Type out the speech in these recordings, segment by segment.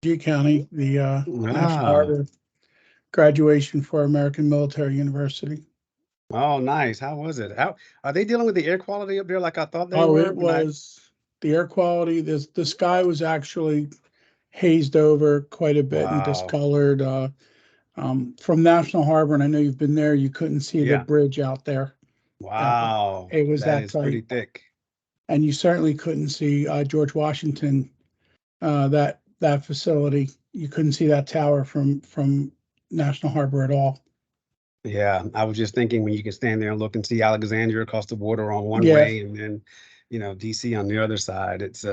G County, the National Ah, Harbor graduation for American Military University. oh, nice. How was it? How are they dealing with the air quality up there like I thought they Oh, were it when I was the air quality. The sky was actually hazed over quite a bit and wow. discolored. From National Harbor, and I know you've been there, you couldn't see the Yeah. bridge out there. Wow. It was That that is pretty tight, thick. and you certainly couldn't see George Washington. That facility, you couldn't see that tower from National Harbor at all. Yeah, I was just thinking when you can stand there and look and see Alexandria across the water on one Yeah, way and then, DC on the other side. It's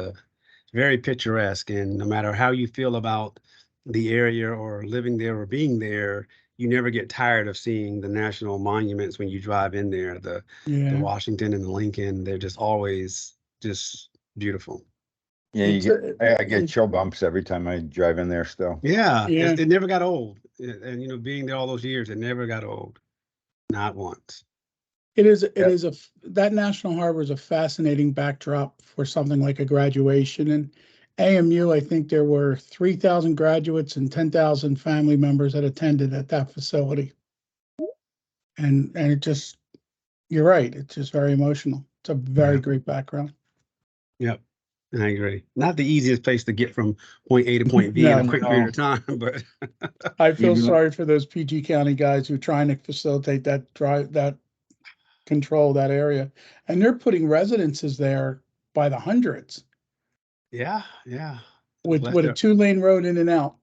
very picturesque. And no matter how you feel about the area or living there or being there, you never get tired of seeing the national monuments when you drive in there. The yeah. Washington and the Lincoln, they're just always just beautiful. Yeah, It's I get chill bumps every time I drive in there still. Yeah, yeah. it never got old. And being there all those years, it never got old. Not once. It is. It Yeah. is that National Harbor is a fascinating backdrop for something like a graduation. And AMU, I think there were 3,000 graduates and 10,000 family members that attended at that facility. And it just, you're right. It's just very emotional. It's a very Yeah. great background. Yep. I agree. Not the easiest place to get from point A to point B in a No, quick period of time, but I feel Even- sorry for those PG County guys who are trying to facilitate that control that area, and they're putting residences there by the hundreds yeah. with Bless a their 2-lane road in and out.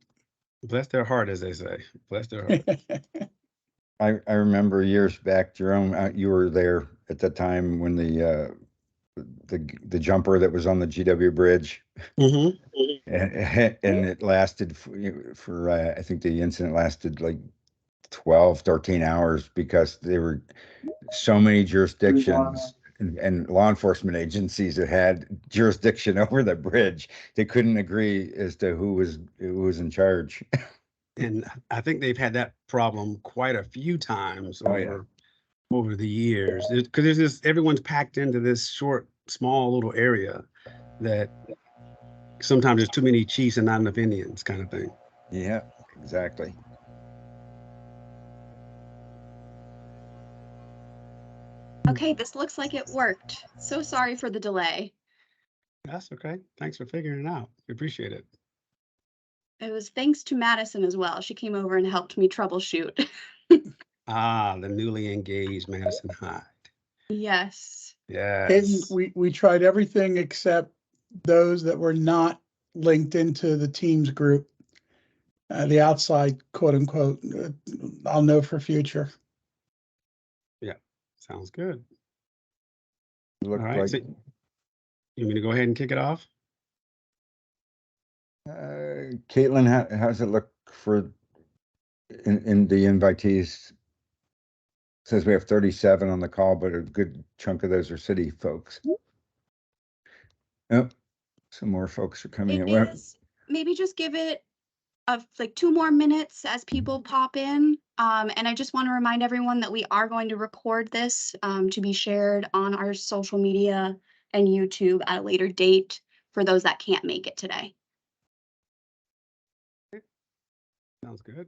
bless their heart, as they say. Bless their heart. I remember years back, Jerome, you were there at the time when the jumper that was on the GW Bridge, Hmm. and it lasted for I think the incident lasted like 12, 13 hours because there were so many jurisdictions and law enforcement agencies that had jurisdiction over the bridge. They couldn't agree as to who was in charge. And I think they've had that problem quite a few times Oh yeah. over the years. Because there's this everyone's packed into this short, small little area that sometimes there's too many chiefs and not enough Indians, kind of thing. Yeah, exactly. Okay, this looks like it worked. So sorry for the delay. That's okay. Thanks for figuring it out. We appreciate it. It was thanks to Madison as well. She came over and helped me troubleshoot. Ah, the newly engaged Madison Hyde. Yes. And Yes. we tried everything except those that were not linked into the Teams group, the outside quote unquote. I'll know for future. Yeah. Sounds good. All Looked right. like So you want me to go ahead and kick it off? Caitlin, how's it look for in the invitees? Says we have 37 on the call, but a good chunk of those are city folks. Oh, some more folks are coming It in. is. Maybe just give it like 2 more minutes as people pop in. And I just want to remind everyone that we are going to record this to be shared on our social media and YouTube at a later date for those that can't make it today. Sounds good.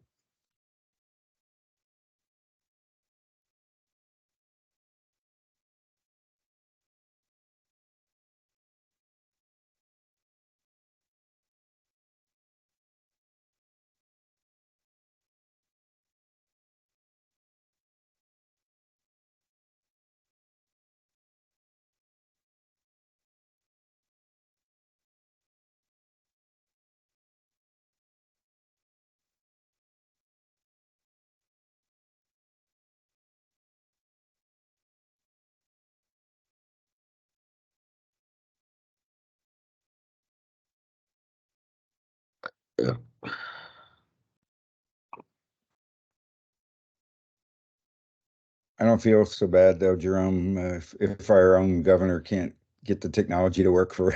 I don't feel so bad though, Jerome. If our own governor can't get the technology to work for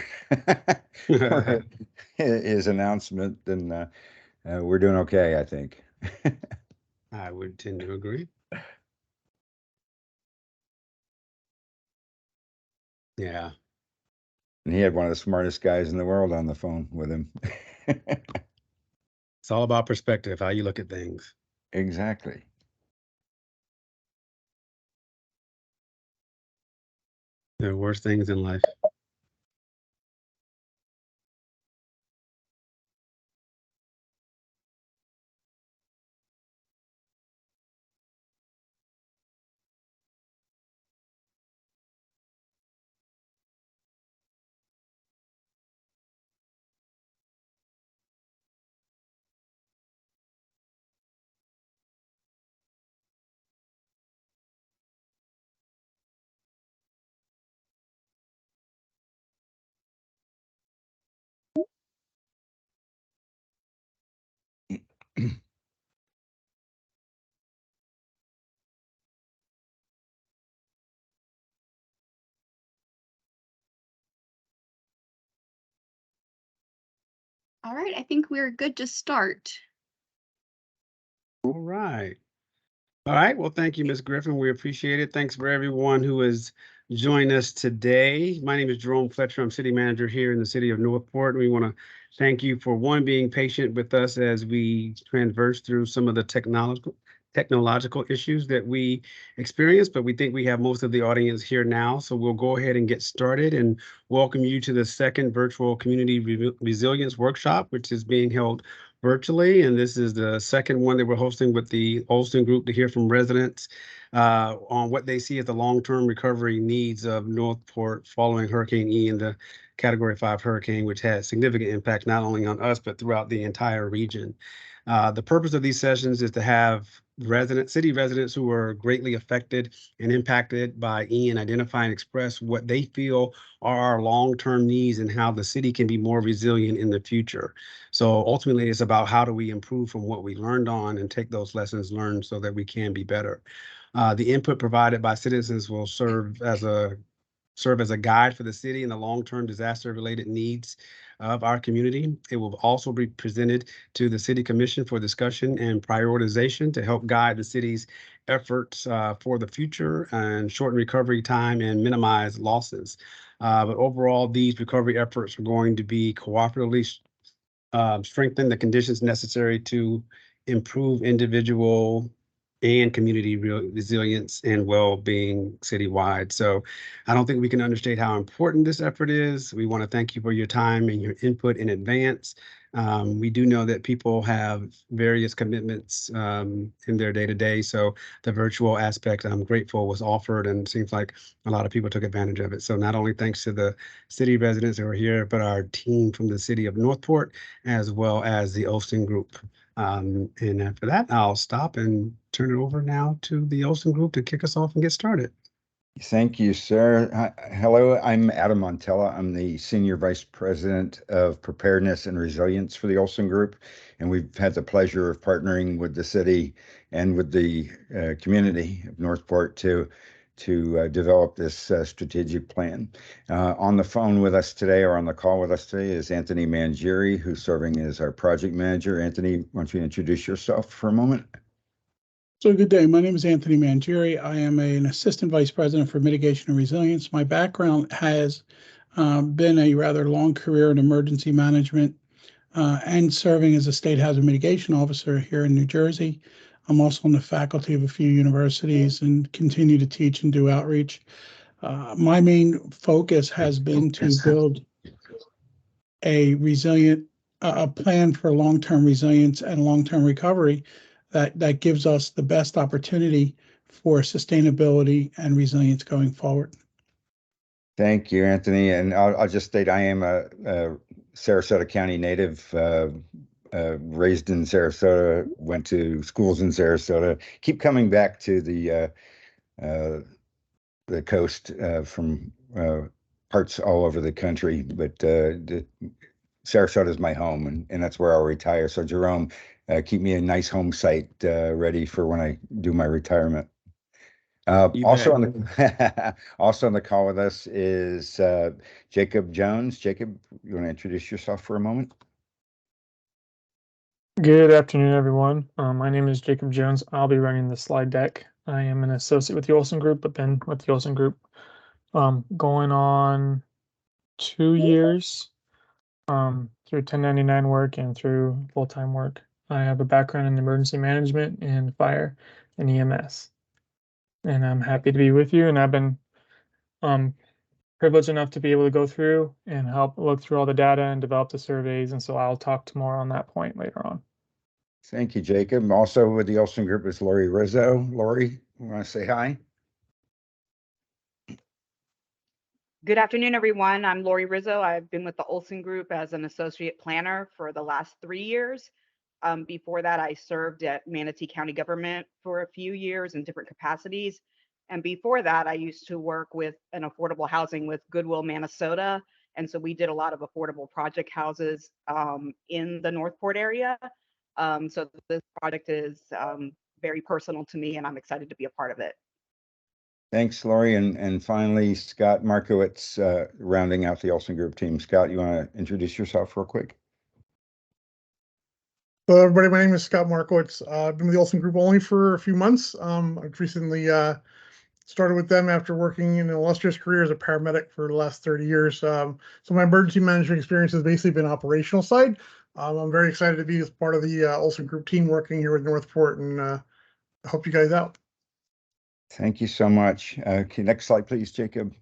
his announcement, then we're doing okay, I think. I would tend to agree. Yeah. And he had one of the smartest guys in the world on the phone with him. It's all about perspective, how you look at things. Exactly. There are worse things in life. All right, I think we're good to start. All right. All right. Well, thank you, Ms. Griffin. We appreciate it. Thanks for everyone who has joined us today. My name is Jerome Fletcher. I'm city manager here in the city of Northport. We want to thank you for being patient with us as we transverse through some of the technological issues that we experience, but we think we have most of the audience here now. So we'll go ahead and get started and welcome you to the second virtual community resilience workshop, which is being held virtually. And this is the second one that we're hosting with the Olson Group to hear from residents on what they see as the long-term recovery needs of Northport following Hurricane Ian, the Category 5 hurricane, which had significant impact not only on us, but throughout the entire region. The purpose of these sessions is to have city residents who were greatly affected and impacted by Ian identify and express what they feel are our long-term needs and how the city can be more resilient in the future. So ultimately, it's about how do we improve from what we learned on and take those lessons learned so that we can be better. The input provided by citizens will serve as a guide for the city and the long-term disaster-related needs of our community. It will also be presented to the City Commission for discussion and prioritization to help guide the city's efforts for the future and shorten recovery time and minimize losses. But overall, these recovery efforts are going to be cooperatively strengthen the conditions necessary to improve individual and community resilience and well-being citywide. So I don't think we can understate how important this effort is. We want to thank you for your time and your input in advance. We do know that people have various commitments in their day-to-day. So the virtual aspect, I'm grateful, was offered, and it seems like a lot of people took advantage of it. So not only thanks to the city residents who are here, but our team from the city of Northport, as well as the Olson Group. And after that, I'll stop and turn it over now to the Olson Group to kick us off and get started. Thank you, sir. Hello, I'm Adam Montella. I'm the Senior Vice President of Preparedness and Resilience for the Olson Group, and we've had the pleasure of partnering with the city and with the community of Northport to develop this strategic plan. On the phone with us today, or on the call with us today, is Anthony Mangieri, who's serving as our project manager. Anthony, why don't you introduce yourself for a moment? So good day. My name is Anthony Mangieri. I am an assistant vice president for mitigation and resilience. My background has been a rather long career in emergency management and serving as a state hazard mitigation officer here in New Jersey. I'm also on the faculty of a few universities and continue to teach and do outreach. My main focus has been to build a plan for long-term resilience and long-term recovery that gives us the best opportunity for sustainability and resilience going forward. Thank you, Anthony. And I'll just state I am a Sarasota County native, raised in Sarasota, went to schools in Sarasota, keep coming back to the coast from parts all over the country, but Sarasota is my home, and that's where I'll retire. So Jerome, keep me a nice home site ready for when I do my retirement. Also on the call with us is Jacob Jones. Jacob, you want to introduce yourself for a moment? Good afternoon, everyone. My name is Jacob Jones. I'll be running the slide deck. I am an associate with the Olson Group, but been with the Olson Group going on 2 years through 1099 work and through full-time work. I have a background in emergency management and fire and EMS. And I'm happy to be with you. And I've been privileged enough to be able to go through and help look through all the data and develop the surveys. And so I'll talk to more on that point later on. Thank you, Jacob. Also with the Olson Group is Lori Rizzo. Lori, you want to say hi? Good afternoon, everyone. I'm Lori Rizzo. I've been with the Olson Group as an associate planner for the last 3 years. Before that, I served at Manatee County government for a few years in different capacities. And before that, I used to work with an affordable housing with Goodwill, Minnesota. And so we did a lot of affordable project houses in the Northport area. So this project is very personal to me, and I'm excited to be a part of it. Thanks, Lori. And finally, Scott Markowitz, rounding out the Olson Group team. Scott, you want to introduce yourself real quick? Hello, everybody. My name is Scott Markowitz. I've been with the Olson Group only for a few months. I've recently started with them after working in an illustrious career as a paramedic for the last 30 years. So my emergency management experience has basically been operational side. I'm very excited to be as part of the Olson Group team working here with Northport, and help you guys out. Thank you so much. Okay, next slide, please, Jacob.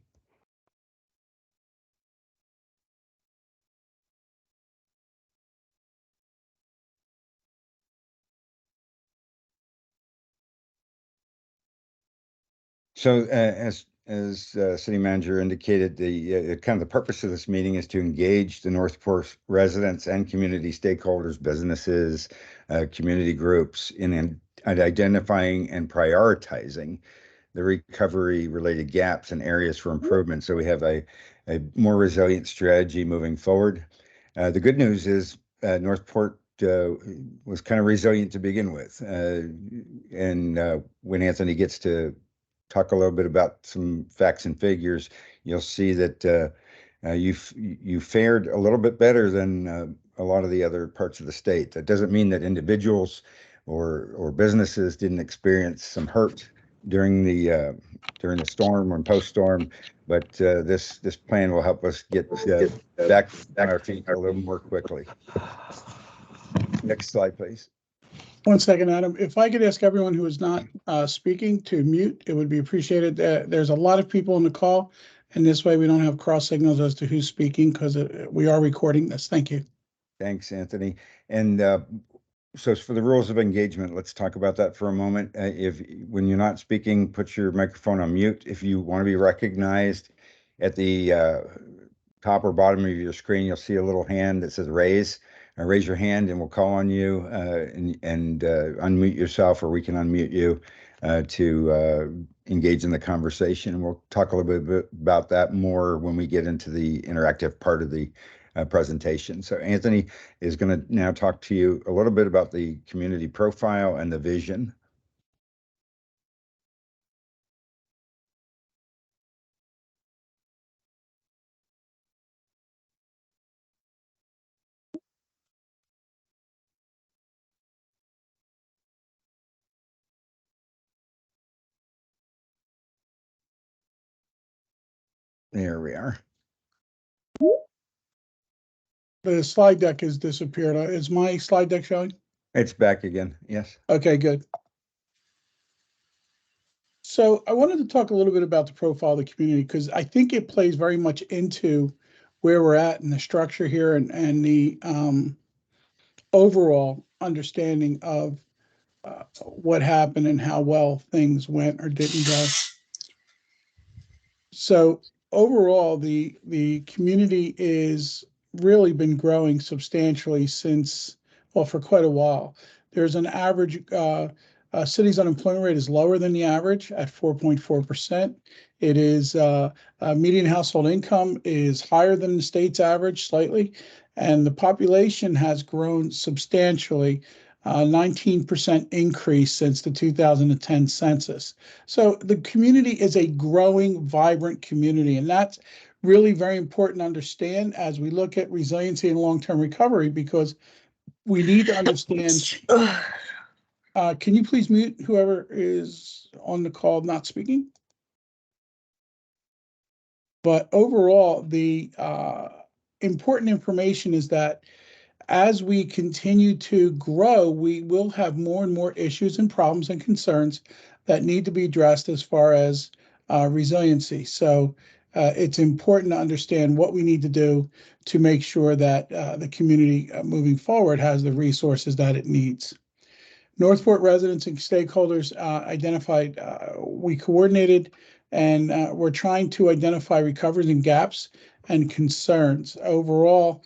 So as city manager indicated, the kind of the purpose of this meeting is to engage the Northport residents and community stakeholders, businesses, community groups in identifying and prioritizing the recovery related gaps and areas for improvement. So we have a more resilient strategy moving forward. The good news is Northport was kind of resilient to begin with. And when Anthony gets to talk a little bit about some facts and figures, you'll see that you fared a little bit better than a lot of the other parts of the state. That doesn't mean that individuals or businesses didn't experience some hurt during the storm and post-storm, but this plan will help us get back on our feet a little more quickly. Next slide, please. 1 second, Adam. If I could ask everyone who is not speaking to mute, it would be appreciated. There's a lot of people on the call, and this way we don't have cross signals as to who's speaking, because we are recording this. Thank you. Thanks, Anthony. And so for the rules of engagement, let's talk about that for a moment. When you're not speaking, put your microphone on mute. If you want to be recognized, at the top or bottom of your screen, you'll see a little hand that says raise. Raise your hand and we'll call on you and unmute yourself, or we can unmute you to engage in the conversation. And we'll talk a little bit about that more when we get into the interactive part of the presentation. So Anthony is going to now talk to you a little bit about the community profile and the vision. There we are. The slide deck has disappeared. Is my slide deck showing? It's back again. Yes. Okay, good. So I wanted to talk a little bit about the profile of the community, because I think it plays very much into where we're at in the structure here and the overall understanding of what happened and how well things went or didn't go. So overall, the community is really been growing substantially since, well, for quite a while. There's an average, city's unemployment rate is lower than the average at 4.4%. It is, median household income is higher than the state's average slightly, and the population has grown substantially, 19% increase since the 2010 census. So the community is a growing, vibrant community, and that's really very important to understand as we look at resiliency and long-term recovery, because we need to understand. Can you please mute whoever is on the call not speaking? But overall, the important information is that as we continue to grow, we will have more and more issues and problems and concerns that need to be addressed as far as resiliency. So it's important to understand what we need to do to make sure that the community moving forward has the resources that it needs. Northport residents and stakeholders identified, we coordinated, and we're trying to identify recoveries and gaps and concerns. Overall,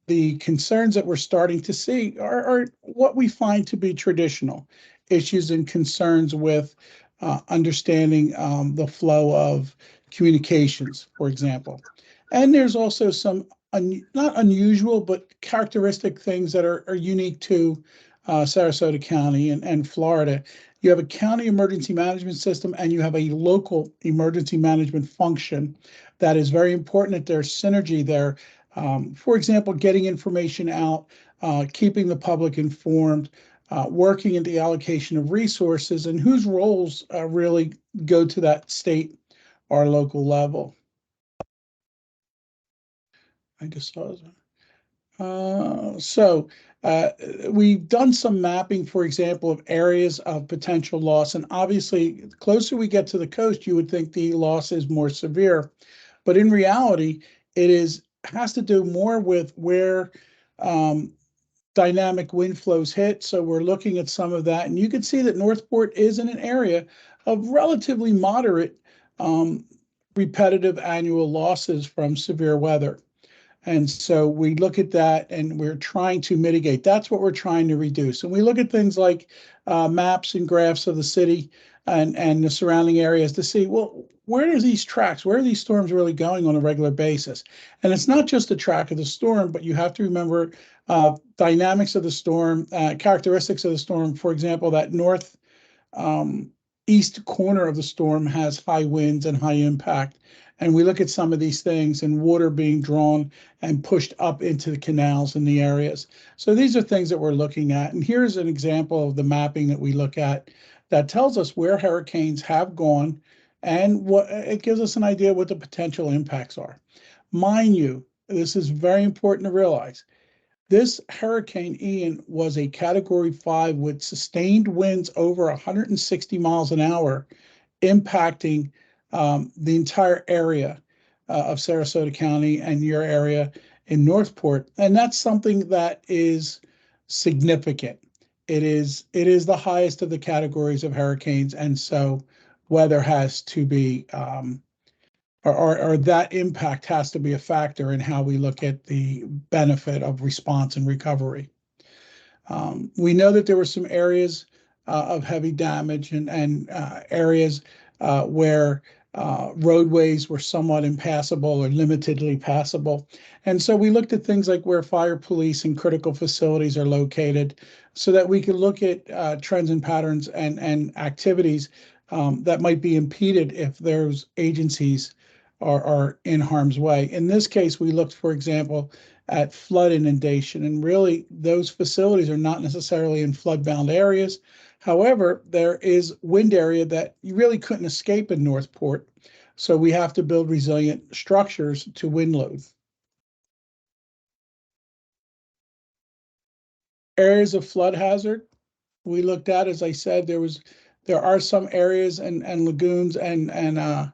the concerns that we're starting to see are what we find to be traditional issues and concerns with understanding the flow of communications, for example. And there's also some not unusual, but characteristic things that are unique to Sarasota County and Florida. You have a county emergency management system and you have a local emergency management function that is very important that there's synergy there. For example, getting information out, keeping the public informed, working in the allocation of resources, and whose roles really go to that state or local level. I just saw that. We've done some mapping, for example, of areas of potential loss. And obviously, the closer we get to the coast, you would think the loss is more severe. But in reality, has to do more with where dynamic wind flows hit. So we're looking at some of that. And you can see that Northport is in an area of relatively moderate repetitive annual losses from severe weather. And so we look at that and we're trying to mitigate. That's what we're trying to reduce. And we look at things like maps and graphs of the city and the surrounding areas to see, well, where are these tracks? Where are these storms really going on a regular basis? And it's not just the track of the storm, but you have to remember dynamics of the storm, characteristics of the storm. For example, that north east corner of the storm has high winds and high impact. And we look at some of these things and water being drawn and pushed up into the canals in the areas. So these are things that we're looking at. And here's an example of the mapping that we look at that tells us where hurricanes have gone and what it gives us an idea what the potential impacts are. Mind you, this is very important to realize. This Hurricane Ian was a Category 5 with sustained winds over 160 miles an hour, impacting the entire area of Sarasota County and your area in Northport. And that's something that is significant. It is the highest of the categories of hurricanes. And so weather has to be or that impact has to be a factor in how we look at the benefit of response and recovery. We know that there were some areas of heavy damage and areas where roadways were somewhat impassable or limitedly passable. And so we looked at things like where fire police and critical facilities are located so that we could look at trends and patterns and activities that might be impeded if those agencies are in harm's way. In this case, we looked, for example, at flood inundation, and really those facilities are not necessarily in flood-bound areas. However, there is wind area that you really couldn't escape in Northport, so we have to build resilient structures to wind load. Areas of flood hazard we looked at, as I said, there are some areas and lagoons and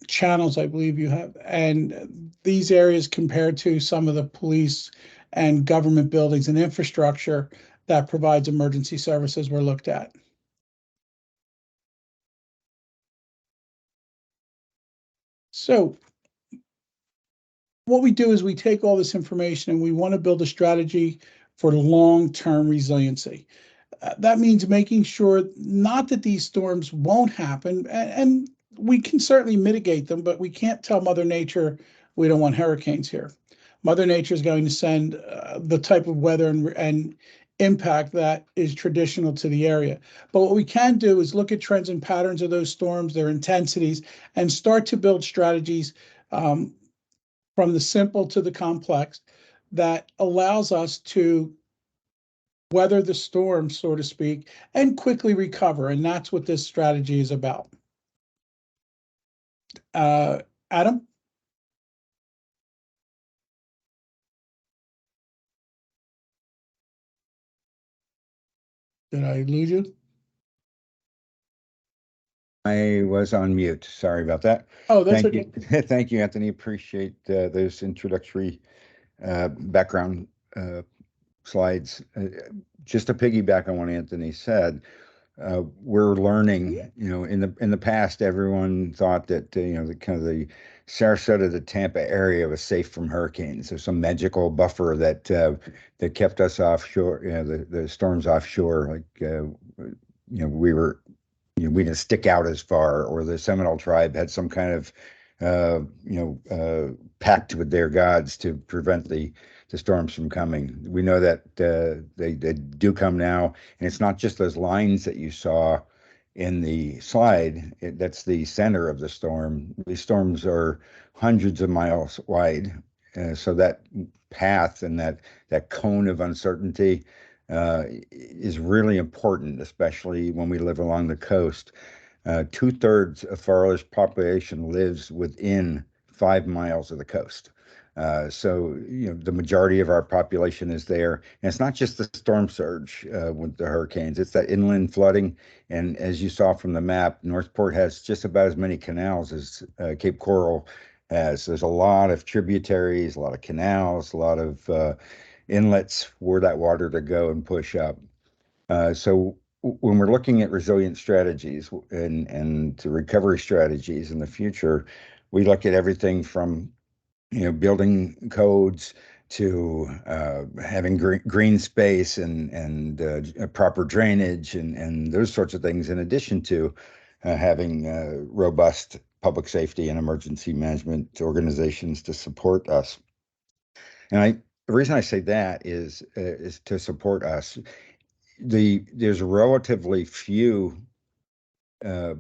channels, I believe you have, and these areas compared to some of the police and government buildings and infrastructure that provides emergency services were looked at. So what we do is we take all this information and we want to build a strategy for long-term resiliency. That means making sure not that these storms won't happen, and we can certainly mitigate them, but we can't tell Mother Nature we don't want hurricanes here. Mother Nature is going to send the type of weather and impact that is traditional to the area. But what we can do is look at trends and patterns of those storms, their intensities, and start to build strategies from the simple to the complex that allows us to weather the storm, so to speak, and quickly recover. And that's what this strategy is about. Adam? Did I lose you? I was on mute. Sorry about that. Oh, that's Thank okay. you. Thank you, Anthony. Appreciate those introductory background slides. Just to piggyback on what Anthony said, we're learning, in the past, everyone thought that, the kind of the Sarasota to Tampa area was safe from hurricanes. There's some magical buffer that kept us offshore, the storms offshore. Like, we didn't stick out as far, or the Seminole tribe had some kind of, pact with their gods to prevent the storms from coming. We know that they do come now, and it's not just those lines that you saw in the slide. That's the center of the storm. These storms are hundreds of miles wide, so that path and that cone of uncertainty is really important, especially when we live along the coast. 2/3 of Florida's population lives within 5 miles of the coast. So, the majority of our population is there. And it's not just the storm surge with the hurricanes, it's that inland flooding. And as you saw from the map, Northport has just about as many canals as Cape Coral has. There's a lot of tributaries, a lot of canals, a lot of inlets for that water to go and push up. So when we're looking at resilient strategies and recovery strategies in the future, we look at everything from building codes to having green space and proper drainage and those sorts of things, in addition to having robust public safety and emergency management organizations to support us. And the reason I say that is to support us. There's relatively few uh,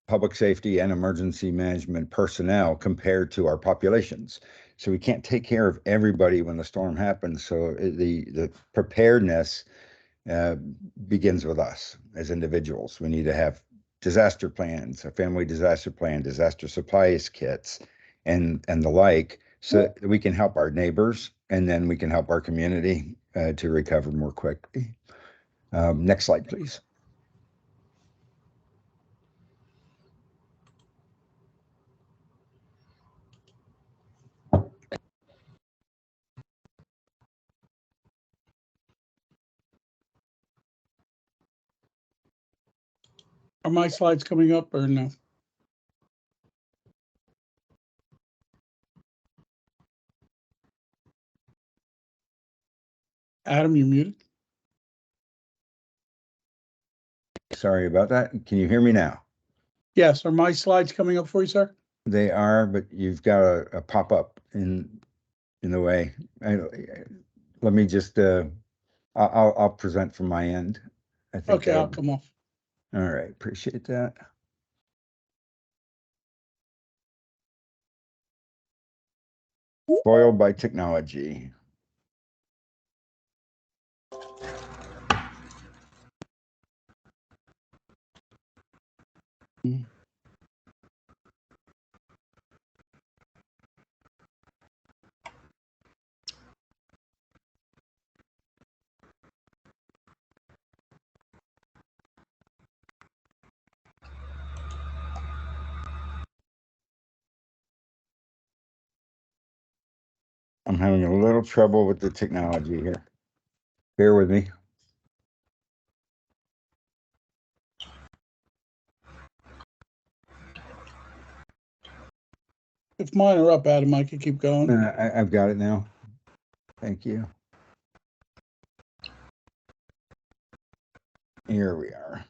public safety and emergency management personnel compared to our populations. So we can't take care of everybody when the storm happens. So the preparedness begins with us as individuals. We need to have disaster plans, a family disaster plan, disaster supplies kits, and the like, so that we can help our neighbors, and then we can help our community to recover more quickly. Next slide, please. Are my slides coming up or no? Adam, you muted? Sorry about that. Can you hear me now? Yes. Are my slides coming up for you, sir? They are, but you've got a pop-up in the way. Let me just, I'll present from my end. I think Okay, I'll come off. all right, appreciate that. Foiled by technology. I'm having a little trouble with the technology here. Bear with me. If mine are up, Adam, I could keep going. I've got it now. Thank you. Here we are.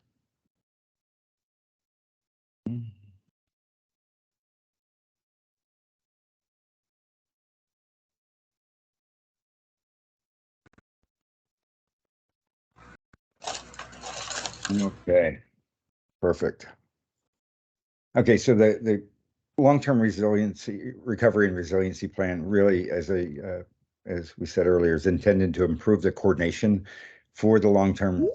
Okay, perfect. Okay, so the long-term resiliency, recovery and resiliency plan really, as we said earlier, is intended to improve the coordination for the long-term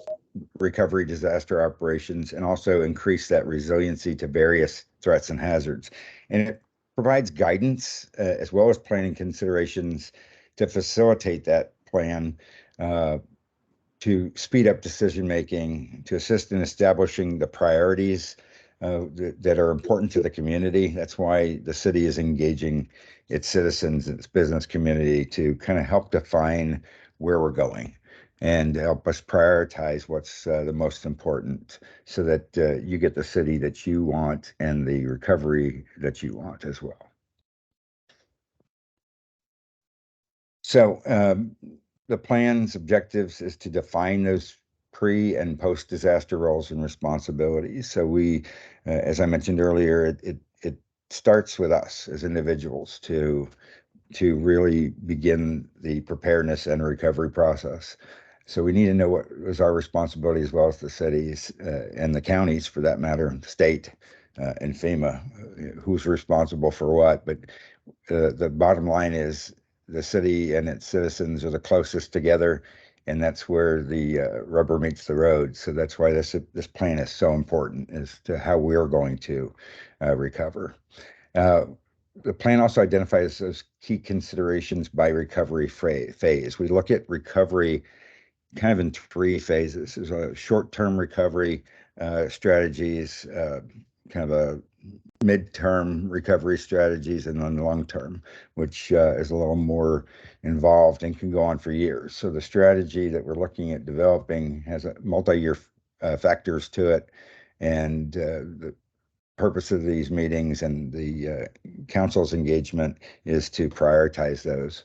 recovery disaster operations and also increase that resiliency to various threats and hazards. And it provides guidance as well as planning considerations to facilitate that plan to speed up decision-making, to assist in establishing the priorities that are important to the community. That's why the city is engaging its citizens, its business community to kind of help define where we're going and help us prioritize what's the most important so that you get the city that you want and the recovery that you want as well. So the plan's objectives is to define those pre and post disaster roles and responsibilities. So we, as I mentioned earlier, it starts with us as individuals to really begin the preparedness and recovery process. So we need to know what is our responsibility as well as the cities and the counties, for that matter, the state and FEMA, who's responsible for what. But the bottom line is the city and its citizens are the closest together, and that's where the rubber meets the road. So that's why this plan is so important as to how we're going to recover. The plan also identifies those key considerations by recovery phase. We look at recovery kind of in three phases. There's a short-term recovery strategies, kind of a midterm recovery strategies, and then long-term, which is a little more involved and can go on for years. So the strategy that we're looking at developing has a multi-year factors to it, and the purpose of these meetings and the council's engagement is to prioritize those.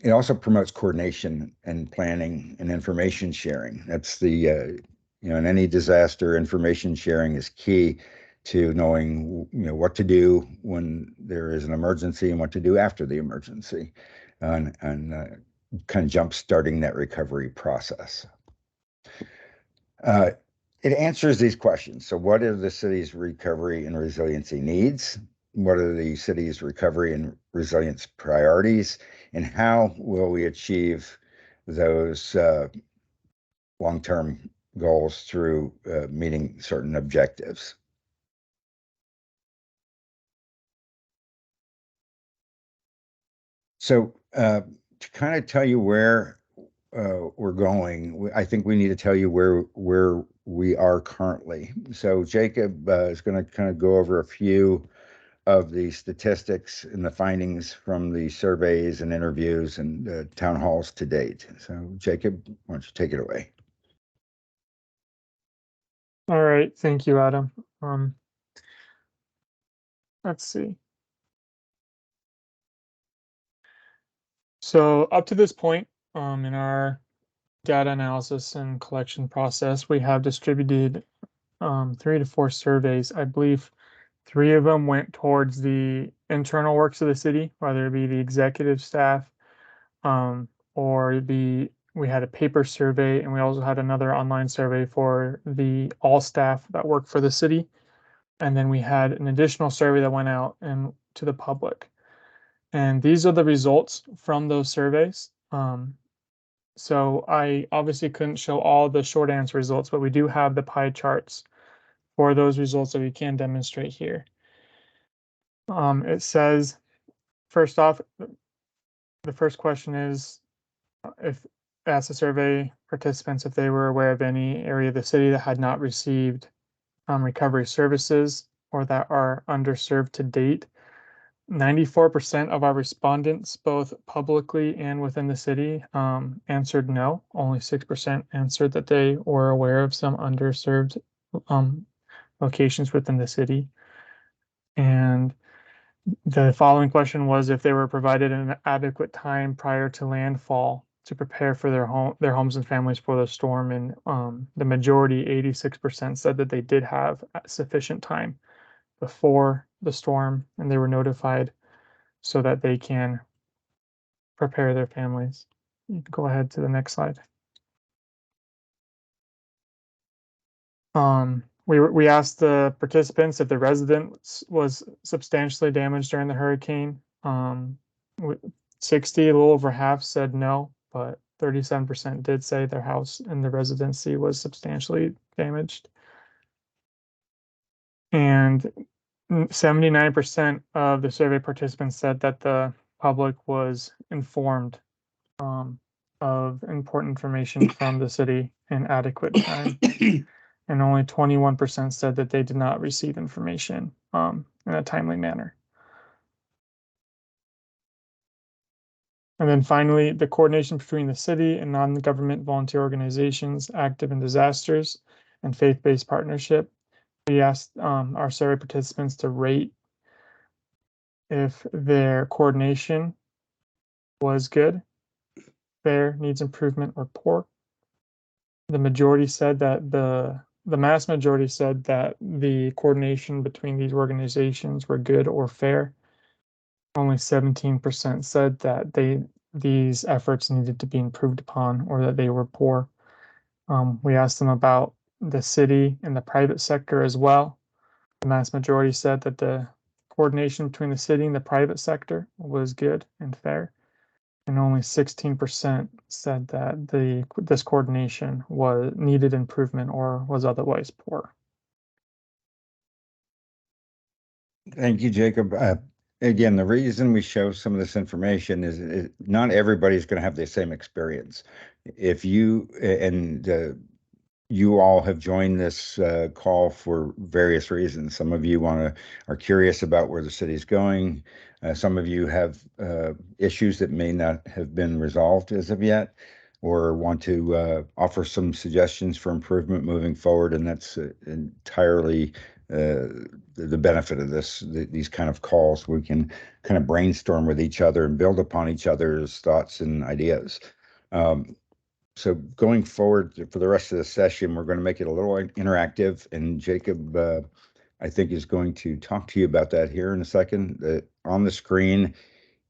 It also promotes coordination and planning and information sharing. That's the, in any disaster, information sharing is key to knowing, what to do when there is an emergency and what to do after the emergency, and kind of jump starting that recovery process. It answers these questions. So what are the city's recovery and resiliency needs? What are the city's recovery and resilience priorities? And how will we achieve those long-term goals through meeting certain objectives? So to kind of tell you where we're going, I think we need to tell you where we are currently. So Jacob is going to kind of go over a few of the statistics and the findings from the surveys and interviews and town halls to date. So Jacob, why don't you take it away? All right, thank you, Adam. Let's see. So up to this point, in our data analysis and collection process, we have distributed 3 to 4 surveys. I believe 3 of them went towards the internal works of the city, whether it be the executive staff, or we had a paper survey, and we also had another online survey for the all staff that work for the city. And then we had an additional survey that went out and to the public. And these are the results from those surveys. So I obviously couldn't show all the short answer results, but we do have the pie charts for those results that we can demonstrate here. It says, first off, the first question is, if asked the survey participants if they were aware of any area of the city that had not received recovery services or that are underserved to date. 94% of our respondents, both publicly and within the city, answered no. Only 6% answered that they were aware of some underserved locations within the city. And the following question was if they were provided an adequate time prior to landfall to prepare for their homes and families for the storm. And the majority, 86%, said that they did have sufficient time before the storm and they were notified so that they can prepare their families. You can go ahead to the next slide. We asked the participants if the residence was substantially damaged during the hurricane. 60, a little over half, said no, but 37% did say their house and the residency was substantially damaged. And 79% of the survey participants said that the public was informed of important information from the city in adequate time. And only 21% said that they did not receive information in a timely manner. And then finally, the coordination between the city and non-government volunteer organizations active in disasters and faith-based partnership. We asked our survey participants to rate if their coordination was good, fair, needs improvement, or poor. The majority said that the mass majority said that the coordination between these organizations were good or fair. Only 17% said that these efforts needed to be improved upon or that they were poor. We asked them about the city and the private sector as well. The mass majority said that the coordination between the city and the private sector was good and fair. And only 16% said that this coordination needed improvement or was otherwise poor. Thank you, Jacob. Again, the reason we show some of this information is not everybody's going to have the same experience. If you you all have joined this call for various reasons. Some of you are curious about where the city is going. Some of you have issues that may not have been resolved as of yet, or want to offer some suggestions for improvement moving forward. And that's entirely the benefit of these kind of calls. We can kind of brainstorm with each other and build upon each other's thoughts and ideas. So going forward for the rest of the session, we're going to make it a little interactive, and Jacob, I think, is going to talk to you about that here in a second. On the screen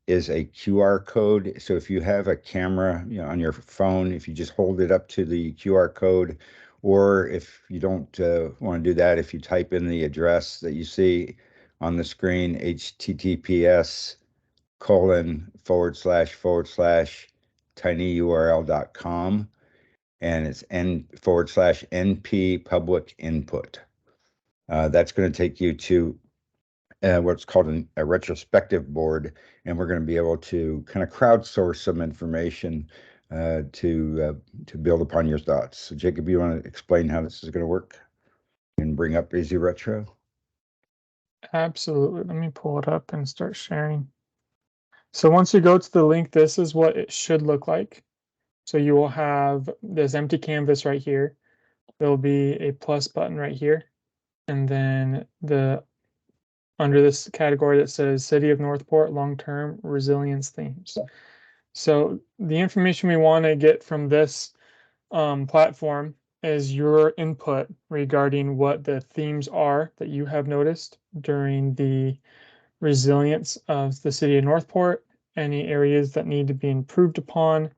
is a QR code. So if you have a camera, on your phone, if you just hold it up to the QR code, or if you don't want to do that, if you type in the address that you see on the screen, https://tinyurl.com, and it's n/NP public input. That's going to take you to what's called a retrospective board, and we're going to be able to kind of crowdsource some information to build upon your thoughts. So Jacob, you want to explain how this is going to work and bring up Easy Retro? Absolutely. Let me pull it up and start sharing. So once you go to the link, this is what it should look like. So you will have this empty canvas right here. There'll be a plus button right here. And then under this category that says City of Northport Long-Term Resilience Themes. So the information we want to get from this platform is your input regarding what the themes are that you have noticed during the resilience of the city of Northport, any areas that need to be improved upon,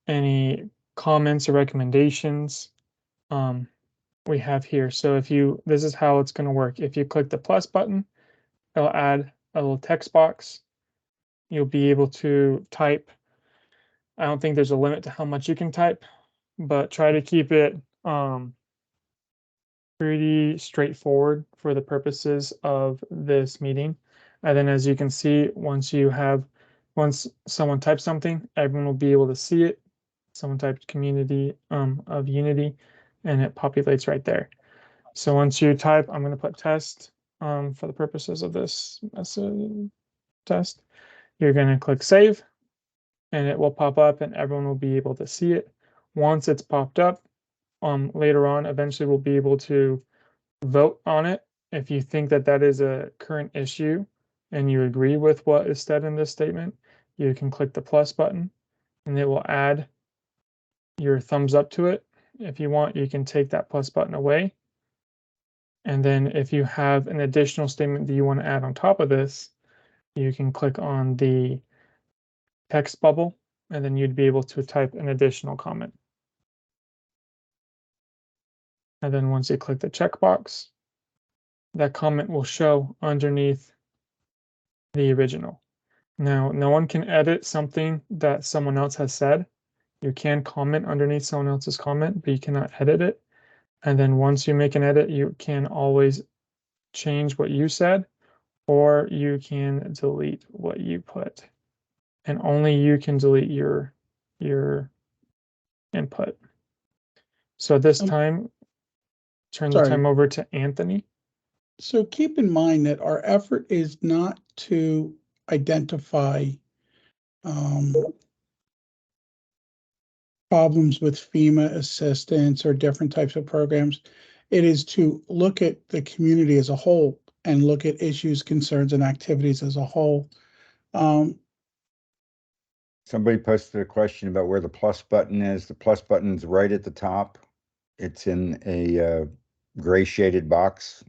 any comments or recommendations we have here. So this is how it's going to work. If you click the plus button, it'll add a little text box. You'll be able to type. I don't think there's a limit to how much you can type, but try to keep it pretty straightforward for the purposes of this meeting. And then as you can see, once someone types something, everyone will be able to see it. Someone typed community of unity, and it populates right there. So once you type, I'm going to put test for the purposes of this message test. You're going to click save, and it will pop up, and everyone will be able to see it. Once it's popped up, later on, eventually we'll be able to vote on it. If you think that is a current issue and you agree with what is said in this statement, you can click the plus button, and it will add your thumbs up to it. If you want, you can take that plus button away. And then if you have an additional statement that you want to add on top of this, you can click on the text bubble, and then you'd be able to type an additional comment. And then once you click the checkbox, that comment will show underneath the original. Now, no one can edit something that someone else has said. You can comment underneath someone else's comment, but you cannot edit it. And then once you make an edit, you can always change what you said, or you can delete what you put. And only you can delete your input. So this Um, time, turn the sorry. time over to Anthony. So keep in mind that our effort is not to identify problems with FEMA assistance or different types of programs. It is to look at the community as a whole and look at issues, concerns, and activities as a whole. Somebody posted a question about where the plus button is. The plus button's right at the top. It's in a gray shaded box.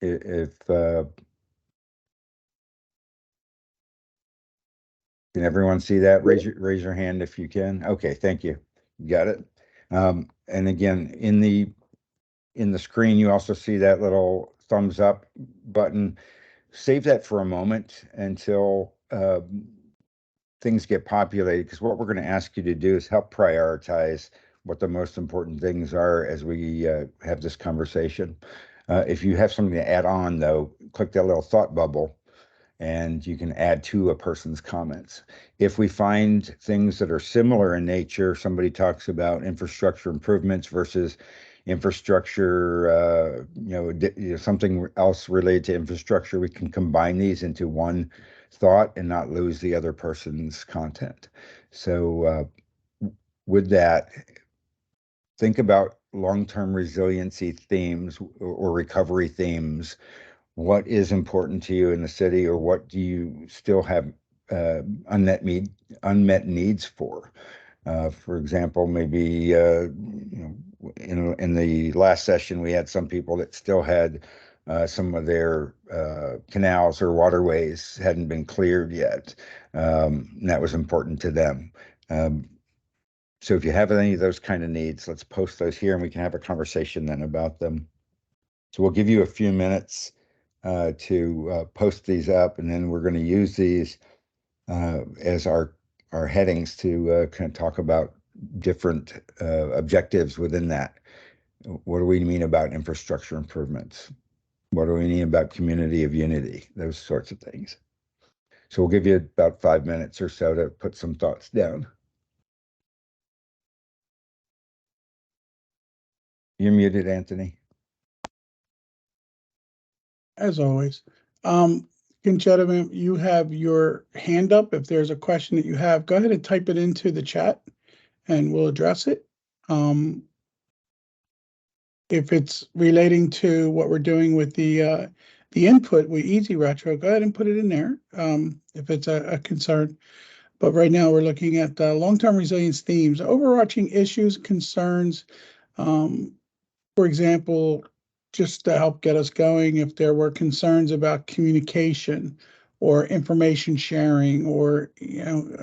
If can everyone see that? Raise your hand if you can. Okay, thank you. You got it. And again, in the screen, you also see that little thumbs up button. Save that for a moment until things get populated, because what we're going to ask you to do is help prioritize what the most important things are as we have this conversation. If you have something to add on, though, click that little thought bubble and you can add to a person's comments. If we find things that are similar in nature, somebody talks about infrastructure improvements versus infrastructure, something else related to infrastructure, we can combine these into one thought and not lose the other person's content. So with that, think about long-term resiliency themes or recovery themes. What is important to you in the city, or what do you still have unmet needs for? For example, maybe in the last session we had some people that still had some of their canals or waterways hadn't been cleared yet. And that was important to them. So if you have any of those kind of needs, let's post those here and we can have a conversation then about them. So we'll give you a few minutes to post these up, and then we're going to use these as our headings to kind of talk about different objectives within that. What do we mean about infrastructure improvements? What do we mean about community of unity? Those sorts of things. So we'll give you about 5 minutes or so to put some thoughts down. You're muted, Anthony. As always. Conchetta, ma'am, you have your hand up. If there's a question that you have, go ahead and type it into the chat and we'll address it. If it's relating to what we're doing with the input with Easy Retro, go ahead and put it in there if it's a concern. But right now we're looking at long-term resilience themes, overarching issues, concerns. For example, just to help get us going, if there were concerns about communication or information sharing, or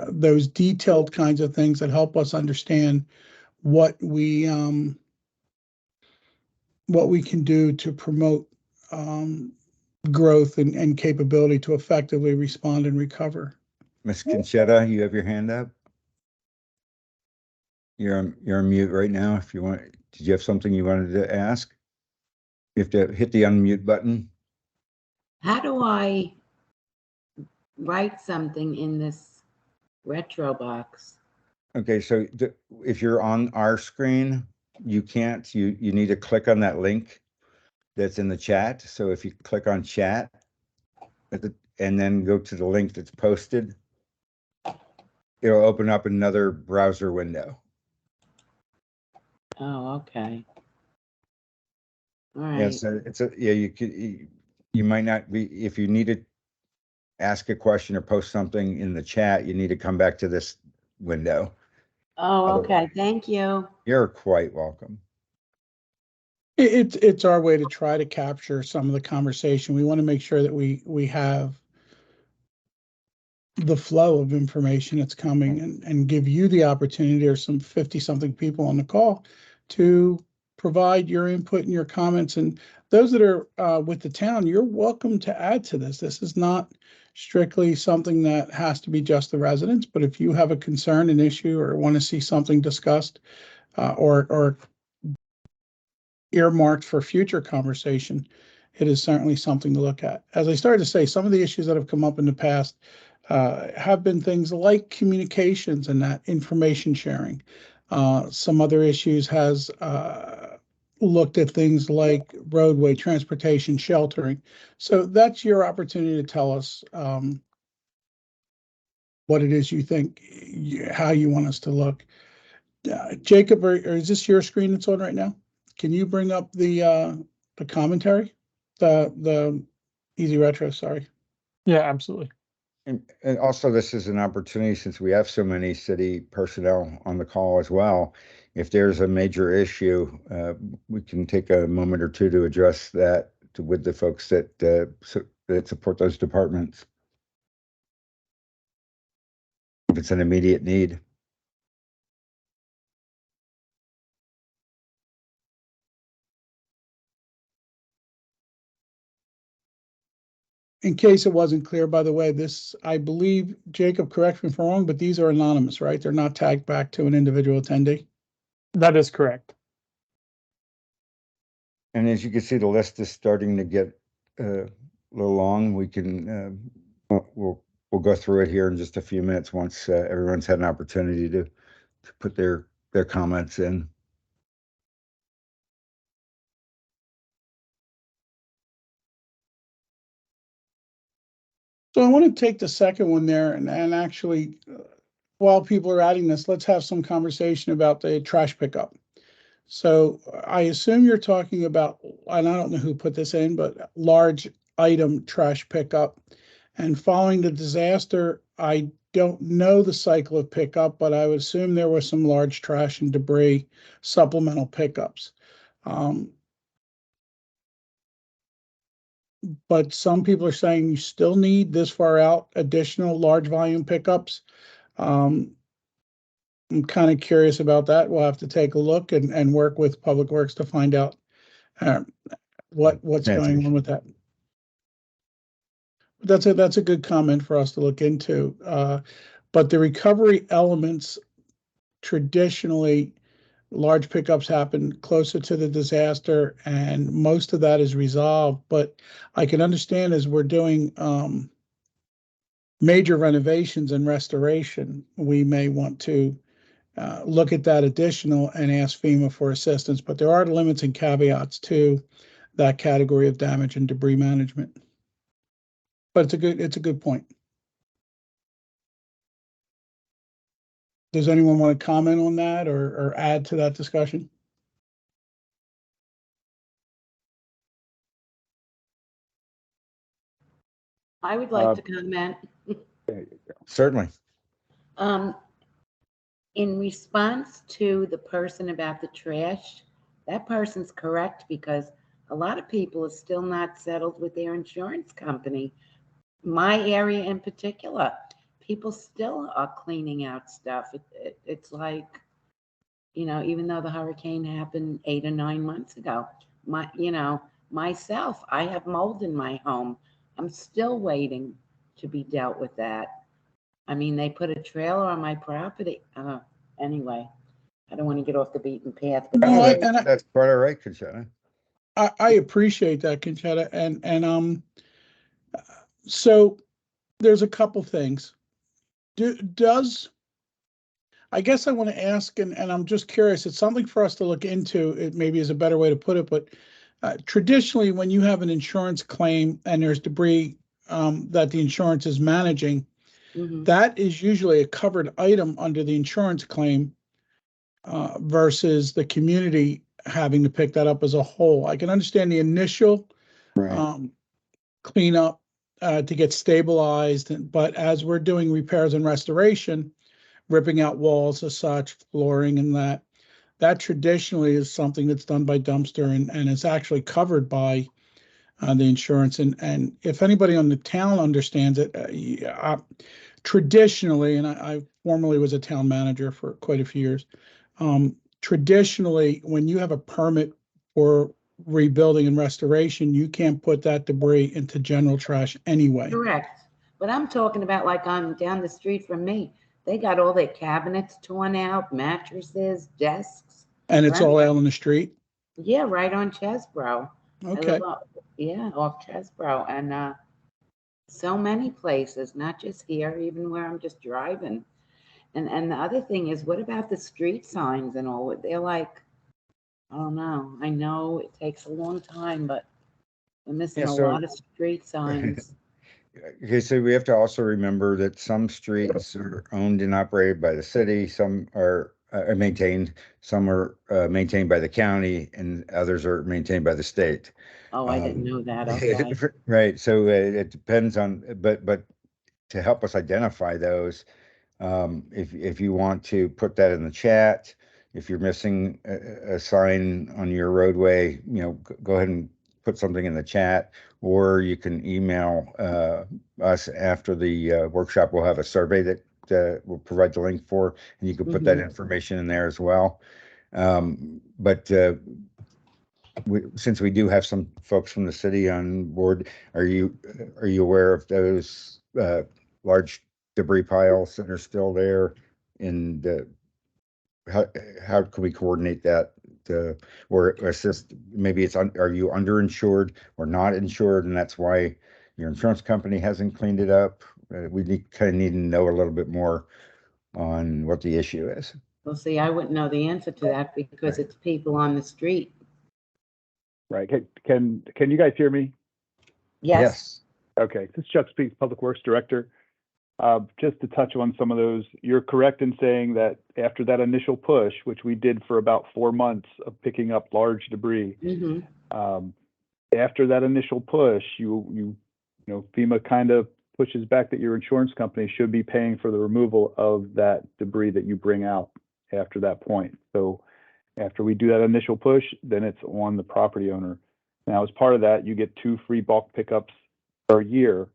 those detailed kinds of things that help us understand what we can do to promote growth and capability to effectively respond and recover. Ms. Conchetta, you have your hand up. You're on mute right now. If you want, did you have something you wanted to ask? You have to hit the unmute button. How do I write something in this retro box? Okay, so if you're on our screen, you can't, you need to click on that link that's in the chat. So if you click on chat and then go to the link that's posted, it'll open up another browser window. Oh, okay. All right. Yeah, so you might not be, if you need to ask a question or post something in the chat, you need to come back to this window. Oh, okay. Thank you. You're quite welcome. It's our way to try to capture some of the conversation. We want to make sure that we have the flow of information that's coming and give you the opportunity. There's some 50-something people on the call to provide your input and your comments. And those that are with the town, you're welcome to add to this. This is not strictly something that has to be just the residents, but if you have a concern, an issue, or want to see something discussed or earmarked for future conversation, it is certainly something to look at. As I started to say, some of the issues that have come up in the past, have been things like communications and that information sharing. Some other issues has looked at things like roadway transportation, sheltering. So that's your opportunity to tell us what it is you think, how you want us to look. Jacob, or is this your screen that's on right now? Can you bring up the commentary, the Easy Retro? Sorry. Yeah, absolutely. And also, this is an opportunity, since we have so many city personnel on the call as well. If there's a major issue, we can take a moment or two to address that with the folks that support those departments. If it's an immediate need. In case it wasn't clear, by the way, this, I believe, Jacob, correct me if I'm wrong, but these are anonymous, right? They're not tagged back to an individual attendee. That is correct. And as you can see, the list is starting to get a little long. We can we'll go through it here in just a few minutes once everyone's had an opportunity to put their comments in. So I want to take the second one there and actually, while people are adding this, let's have some conversation about the trash pickup. So I assume you're talking about, and I don't know who put this in, but large item trash pickup. And following the disaster, I don't know the cycle of pickup, but I would assume there was some large trash and debris supplemental pickups. But some people are saying you still need this far out additional large volume pickups. I'm kind of curious about that. We'll have to take a look and work with Public Works to find out what's going on with that. That's a good comment for us to look into. But the recovery elements, traditionally, large pickups happen closer to the disaster, and most of that is resolved. But I can understand as we're doing major renovations and restoration, we may want to look at that additional and ask FEMA for assistance. But there are limits and caveats to that category of damage and debris management. But it's a good point. Does anyone want to comment on that or add to that discussion? I would like to comment. Certainly. In response to the person about the trash, that person's correct, because a lot of people are still not settled with their insurance company. My area in particular, people still are cleaning out stuff. It's like, you know, even though the hurricane happened 8 or 9 months ago, myself, I have mold in my home. I'm still waiting to be dealt with that. I mean, they put a trailer on my property. Anyway, I don't want to get off the beaten path. But No, that's quite all right, Conchetta. I appreciate that, Conchetta, and so there's a couple things. I guess I want to ask, and I'm just curious, it's something for us to look into, it maybe is a better way to put it, but traditionally, when you have an insurance claim and there's debris that the insurance is managing, that is usually a covered item under the insurance claim versus the community having to pick that up as a whole. I can understand the initial cleanup to get stabilized, but as we're doing repairs and restoration, ripping out walls as such, flooring and that traditionally is something that's done by dumpster and is actually covered by the insurance. And if anybody on the town understands it, traditionally, and I formerly was a town manager for quite a few years, traditionally, when you have a permit for rebuilding and restoration, you can't put that debris into general trash anyway. Correct. But I'm talking about like on down the street from me. They got all their cabinets torn out, mattresses, desks. And it's all out on the street? Yeah, right on Chesbrough. Okay. Yeah, off Chesbrough. And So many places, not just here, even where I'm just driving. And the other thing is, what about the street signs and all? They're like, I don't know. I know it takes a long time, but we're missing Yeah, a so- lot of street signs. Okay, so we have to also remember that some streets are owned and operated by the city, some are maintained, some are maintained by the county, and others are maintained by the state. Oh, I didn't know that. Okay. Right, so it depends on, but to help us identify those, if you want to put that in the chat, if you're missing a sign on your roadway, go ahead and put something in the chat, or you can email us after the workshop. We'll have a survey that we'll provide the link for, and you can put that information in there as well. But since we do have some folks from the city on board, are you aware of those large debris piles that are still there? And how can we coordinate that or assist? Maybe are you underinsured or not insured, and that's why your insurance company hasn't cleaned it up? We kind of need to know a little bit more on what the issue is. Well, see, I wouldn't know the answer to that because it's people on the street. Right. Can you guys hear me? Yes. Okay. This is Chuck Speaks, Public Works Director. Just to touch on some of those, you're correct in saying that after that initial push, which we did for about 4 months of picking up large debris, after that initial push, you know, FEMA kind of pushes back that your insurance company should be paying for the removal of that debris that you bring out after that point. So after we do that initial push, then it's on the property owner. Now, as part of that, you get 2 free bulk pickups per year.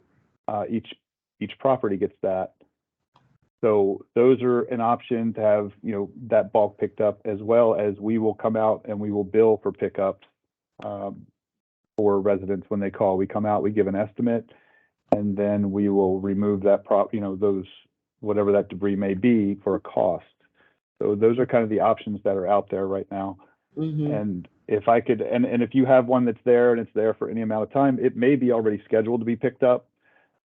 Each property gets that. So those are an option to have, that bulk picked up, as well as we will come out and we will bill for pickups for residents when they call. We come out, we give an estimate, and then we will remove that those, whatever that debris may be, for a cost. So those are kind of the options that are out there right now. And if I could, and if you have one that's there and it's there for any amount of time, it may be already scheduled to be picked up.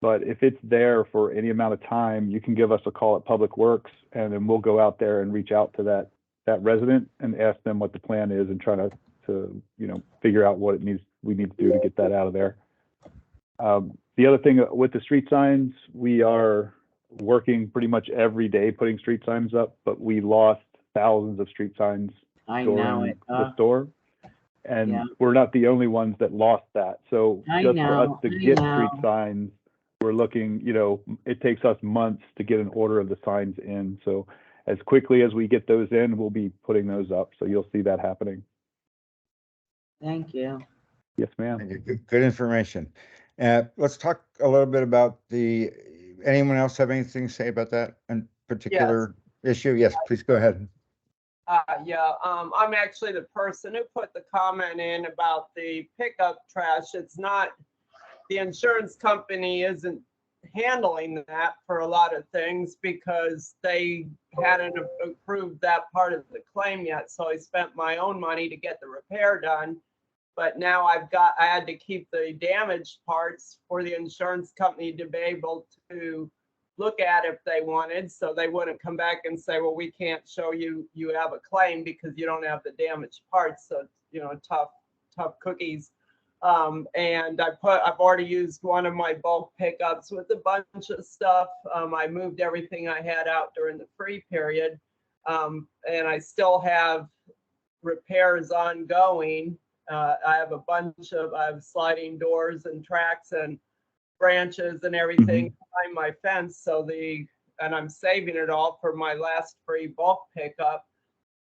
But if it's there for any amount of time, you can give us a call at Public Works, and then we'll go out there and reach out to that resident and ask them what the plan is and try to figure out what we need to do to get that out of there. The other thing with the street signs, we are working pretty much every day putting street signs up, but we lost thousands of street signs during the storm. And we're not the only ones that lost that. So just for us to get street signs, we're looking, it takes us months to get an order of the signs in. So as quickly as we get those in, we'll be putting those up. So you'll see that happening. Thank you. Yes, ma'am. Good information. Let's talk a little bit about anyone else have anything to say about that in particular issue? Yes, please go ahead. I'm actually the person who put the comment in about the pickup trash. It's not, the insurance company isn't handling that for a lot of things because they hadn't approved that part of the claim yet. So I spent my own money to get the repair done. But now I had to keep the damaged parts for the insurance company to be able to look at if they wanted, so they wouldn't come back and say, well, we can't show you have a claim because you don't have the damaged parts. So, tough cookies. And I've already used one of my bulk pickups with a bunch of stuff. I moved everything I had out during the free period. And I still have repairs ongoing. I have sliding doors and tracks and branches and everything behind my fence. And I'm saving it all for my last free bulk pickup.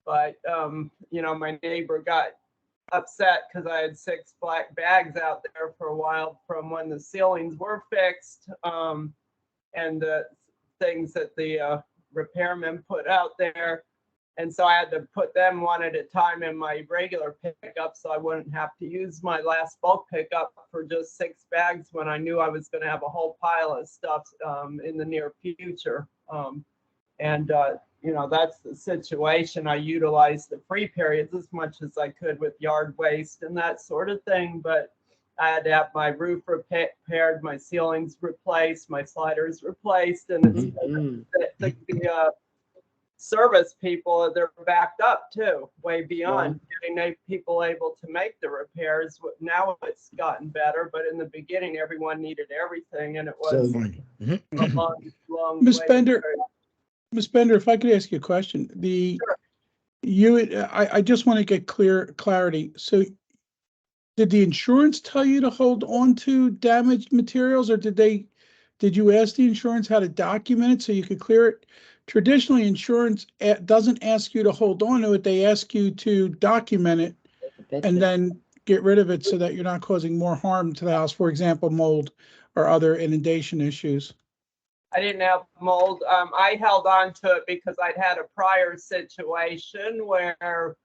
But, my neighbor got upset because I had 6 black bags out there for a while from when the ceilings were fixed, and the things that the repairman put out there. And so I had to put them one at a time in my regular pickup so I wouldn't have to use my last bulk pickup for just 6 bags when I knew I was going to have a whole pile of stuff in the near future. That's the situation. I utilized the free periods as much as I could with yard waste and that sort of thing. But I had to have my roof repaired, my ceilings replaced, my sliders replaced, and it's Mhm. the service people, they're backed up too, way beyond getting people able to make the repairs. Now it's gotten better, but in the beginning, everyone needed everything, and it was a long Ms. way. Bender, Ms. Bender, if I could ask you a question, I just want to get clarity. So did the insurance tell you to hold on to damaged materials, or did you ask the insurance how to document it so you could clear it? Traditionally, insurance doesn't ask you to hold on to it. They ask you to document it and then get rid of it so that you're not causing more harm to the house, for example, mold or other inundation issues. I didn't have mold. I held on to it because I'd had a prior situation where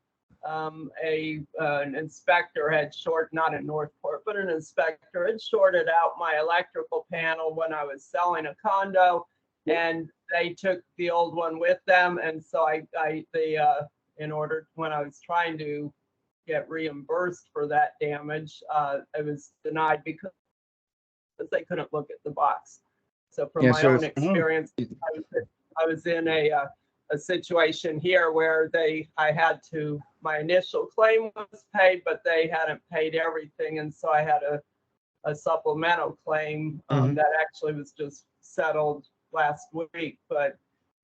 an inspector had not in Northport, but an inspector had shorted out my electrical panel when I was selling a condo, and they took the old one with them. And so in order, when I was trying to get reimbursed for that damage, I was denied because they couldn't look at the box. So from my own experience, I was in a situation here where my initial claim was paid, but they hadn't paid everything. And so I had a supplemental claim that actually was just settled last week. But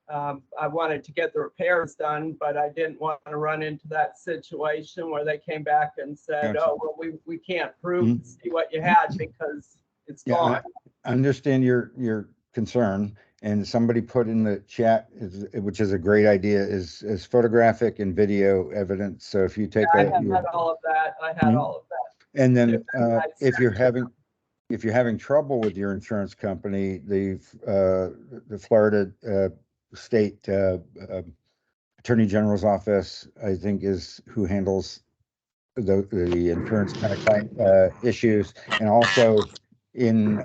I wanted to get the repairs done, but I didn't want to run into that situation where they came back and said, Gotcha. oh, well, we can't see what you had because it's gone. I understand your concern, and somebody put in the chat, which is a great idea, is photographic and video evidence. So if you take I had all of that. I had all of that. and then if you're having trouble with your insurance company, the Florida State Attorney General's office, I think, is who handles the insurance kind of claim issues, and also in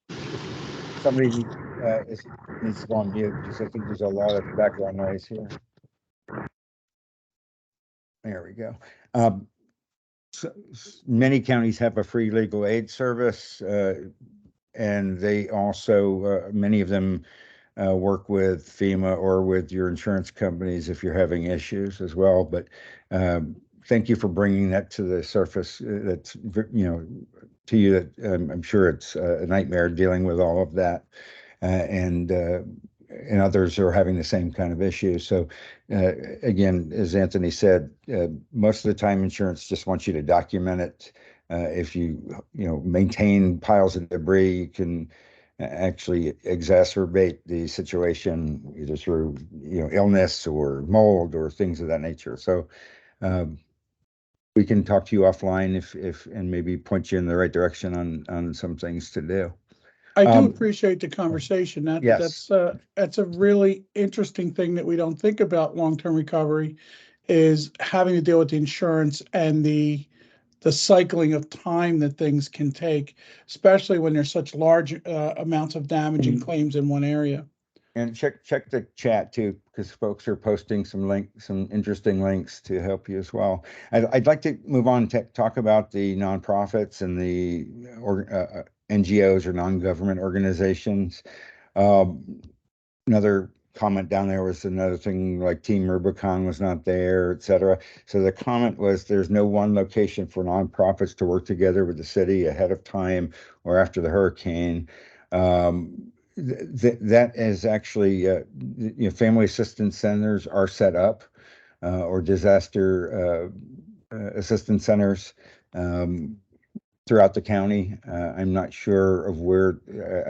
if somebody needs to go on mute because I think there's a lot of background noise here. There we go. Many counties have a free legal aid service, and they also many of them work with FEMA or with your insurance companies if you're having issues as well. But thank you for bringing that to the surface. That's to you. That I'm sure it's a nightmare dealing with all of that, and others are having the same kind of issue. So again, as Anthony said, most of the time insurance just wants you to document it. If you maintain piles of debris, you can actually exacerbate the situation either through illness or mold or things of that nature. So we can talk to you offline if and maybe point you in the right direction on some things to do. I do appreciate the conversation. Yes. That's a really interesting thing that we don't think about long-term recovery, is having to deal with the insurance and the cycling of time that things can take, especially when there's such large amounts of damage and claims in one area. And check the chat too, because folks are posting some interesting links to help you as well. I'd like to move on to talk about the nonprofits and the NGOs or non-government organizations. Another comment down there was another thing like Team Rubicon was not there, et cetera. So the comment was there's no one location for nonprofits to work together with the city ahead of time or after the hurricane. That is actually, family assistance centers are set up, or disaster assistance centers throughout the county. I'm not sure of where,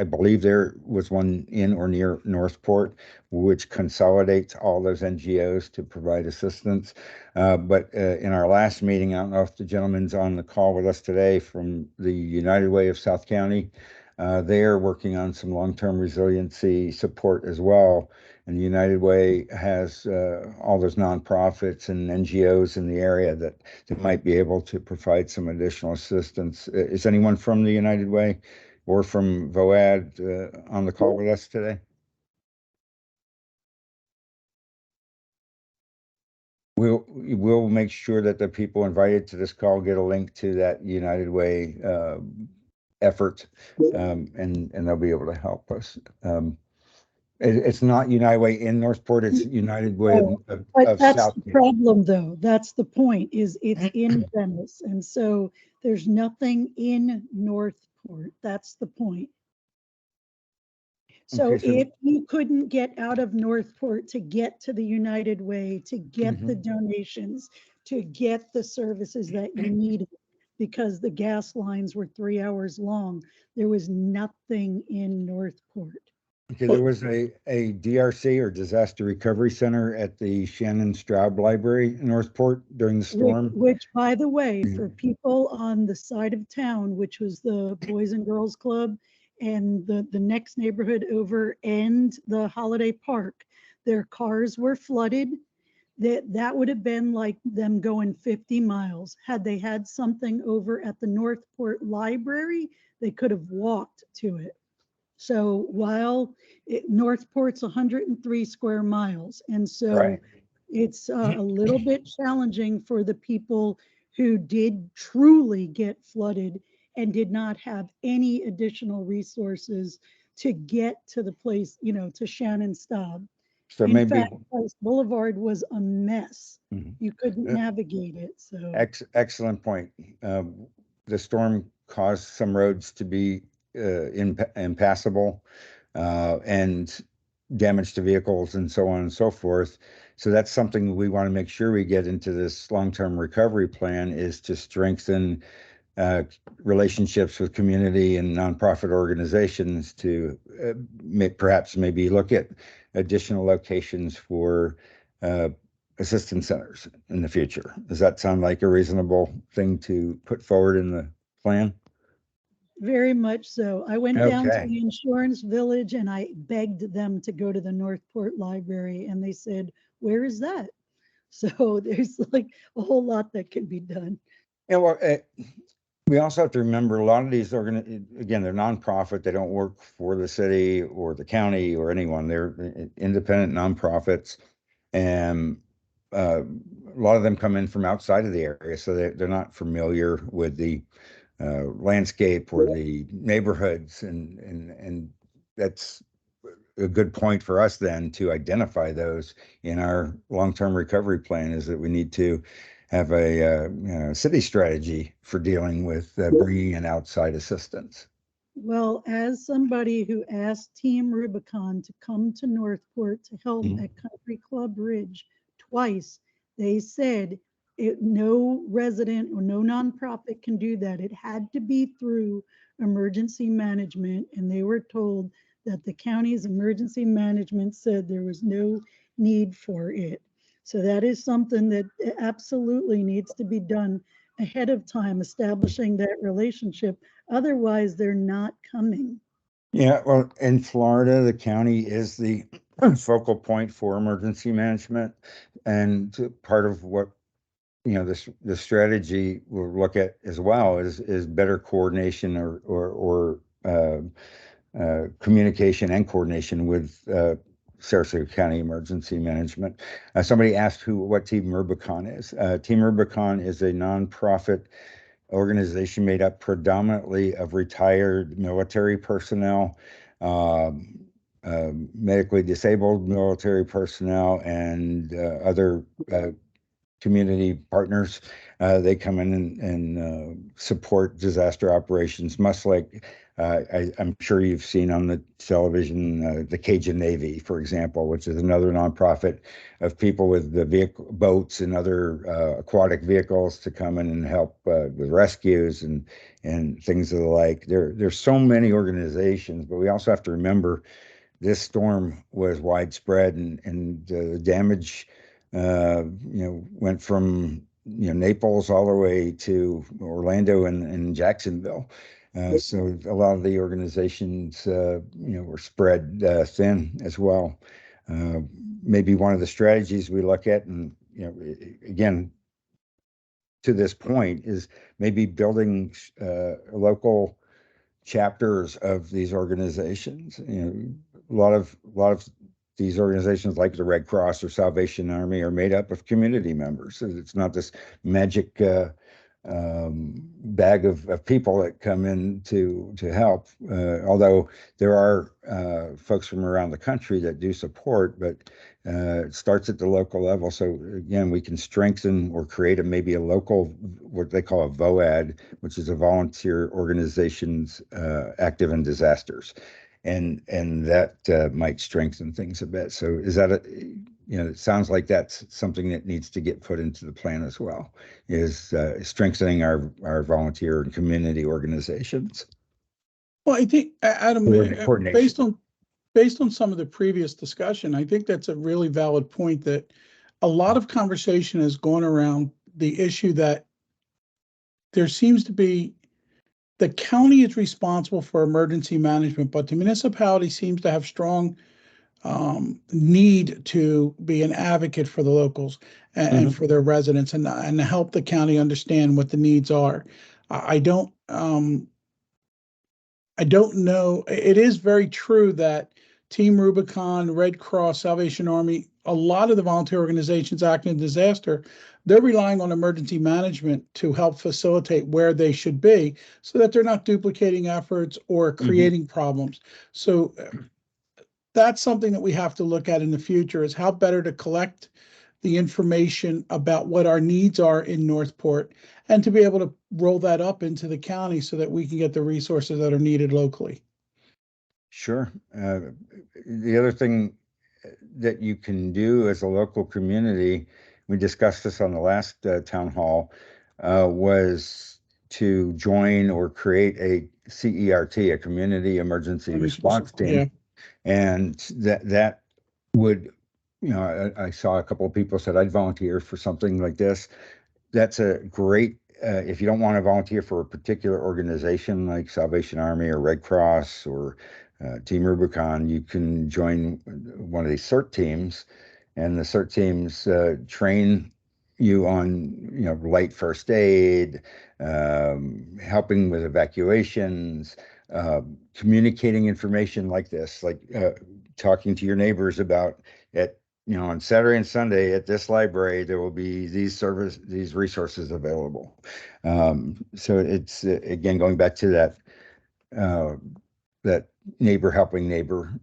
I believe there was one in or near Northport, which consolidates all those NGOs to provide assistance. But in our last meeting, I don't know if the gentleman's on the call with us today from the United Way of South County. They are working on some long-term resiliency support as well. And the United Way has all those nonprofits and NGOs in the area that might be able to provide some additional assistance. Is anyone from the United Way or from VOAD on the call with us today? We'll make sure that the people invited to this call get a link to that United Way effort, and they'll be able to help us. It's not United Way in Northport, it's United Way No, But of that's South. the problem, though. That's the point, is it's in Venice. And so there's nothing in Northport. That's the point. So Okay, so- if you couldn't get out of Northport to get to the United Way, to get the donations, to get the services that you needed, because the gas lines were 3 hours long, there was nothing in Northport. Okay, there was a DRC, or Disaster Recovery Center, at the Shannon Straub Library in Northport during the storm. Which, by the way, for people on the side of town, which was the Boys and Girls Club and the next neighborhood over and the Holiday Park, their cars were flooded. That would have been like them going 50 miles. Had they had something over at the Northport Library, they could have walked to it. So while Northport's 103 square miles, and so Right. it's a little bit challenging for the people who did truly get flooded and did not have any additional resources to get to the place, to Shannon Staub. So In maybe fact, Price Boulevard was a mess. Mhm. You couldn't Yeah. navigate it. So Excellent point. The storm caused some roads to be impassable, and damage to vehicles and so on and so forth. So that's something we want to make sure we get into this long-term recovery plan, is to strengthen relationships with community and nonprofit organizations to perhaps maybe look at additional locations for assistance centers in the future. Does that sound like a reasonable thing to put forward in the plan? very much so. I went down to Okay. the insurance village and I begged them to go to the Northport Library, and they said, "Where is that?" So there's like a whole lot that can be done. Yeah, well, we also have to remember a lot of these again, they're nonprofit. They don't work for the city or the county or anyone. They're independent nonprofits, and a lot of them come in from outside of the area, so they're not familiar with the landscape or the neighborhoods, and that's a good point for us then to identify those in our long-term recovery plan, is that we need to have a city strategy for dealing with bringing in outside assistance. Well, as somebody who asked Team Rubicon to come to Northport to help at Country Club Ridge twice, they said no resident or no nonprofit can do that. It had to be through emergency management, and they were told that the county's emergency management said there was no need for it. So that is something that absolutely needs to be done ahead of time, establishing that relationship. Otherwise, they're not coming. Yeah, well, in Florida, the county is the focal point for emergency management, and part of what the strategy we'll look at as well is better coordination or communication and coordination with Sarasota County Emergency Management. Somebody asked what Team Rubicon is. Team Rubicon is a nonprofit organization made up predominantly of retired military personnel, medically disabled military personnel, and other community partners. They come in and support disaster operations, much like I'm sure you've seen on the television, the Cajun Navy, for example, which is another nonprofit of people with the boats and other aquatic vehicles to come in and help with rescues and things of the like. There's so many organizations, but we also have to remember this storm was widespread, and the damage went from Naples all the way to Orlando and Jacksonville. So a lot of the organizations were spread thin as well. Maybe one of the strategies we look at, and again, to this point, is maybe building local chapters of these organizations. A lot of these organizations like the Red Cross or Salvation Army are made up of community members. It's not this magic bag of people that come in to help. Although there are folks from around the country that do support, but it starts at the local level. So again, we can strengthen or create maybe a local, what they call a VOAD, which is a volunteer organizations active in disasters. And that might strengthen things a bit. So is that it sounds like that's something that needs to get put into the plan as well, is strengthening our volunteer and community organizations. Well, I think, Adam, Coordination. based on some of the previous discussion, I think that's a really valid point, that a lot of conversation has gone around the issue that there seems to be, the county is responsible for emergency management, but the municipality seems to have strong need to be an advocate for the locals and for their residents, and help the county understand what the needs are. I don't know. It is very true that Team Rubicon, Red Cross, Salvation Army, a lot of the volunteer organizations acting in disaster, they're relying on emergency management to help facilitate where they should be, so that they're not duplicating efforts or creating problems. So that's something that we have to look at in the future, is how better to collect the information about what our needs are in Northport, and to be able to roll that up into the county so that we can get the resources that are needed locally. Sure. The other thing that you can do as a local community, we discussed this on the last town hall, was to join or create a CERT, a community emergency response team. Yeah. And that would, I saw a couple of people said, I'd volunteer for something like this. That's a great, if you don't want to volunteer for a particular organization like Salvation Army or Red Cross or Team Rubicon, you can join one of these CERT teams, and the CERT teams train you on, light first aid, helping with evacuations, communicating information like this, like talking to your neighbors about on Saturday and Sunday at this library, there will be these resources available. So it's again, going back to that neighbor helping neighbor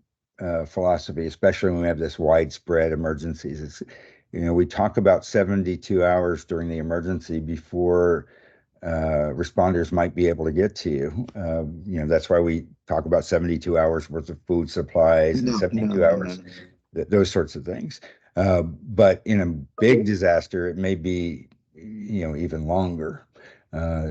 philosophy, especially when we have this widespread emergencies. It's, we talk about 72 hours during the emergency before responders might be able to get to you. That's why we talk about 72 hours worth of food supplies and 72 hours, those sorts of things. But in a big disaster, it may be, even longer.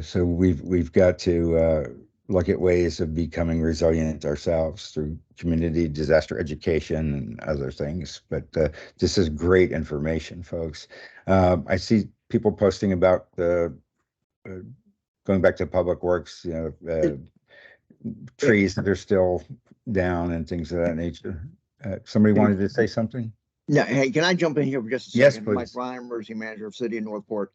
So we've got to look at ways of becoming resilient ourselves through community disaster education and other things. But this is great information, folks. I see people posting about going back to public works, trees that are still down and things of that nature. Somebody wanted to say something? Yeah, hey, can I jump in here for just a Yes, second? Mike please. Ryan, Emergency Manager of City of Northport.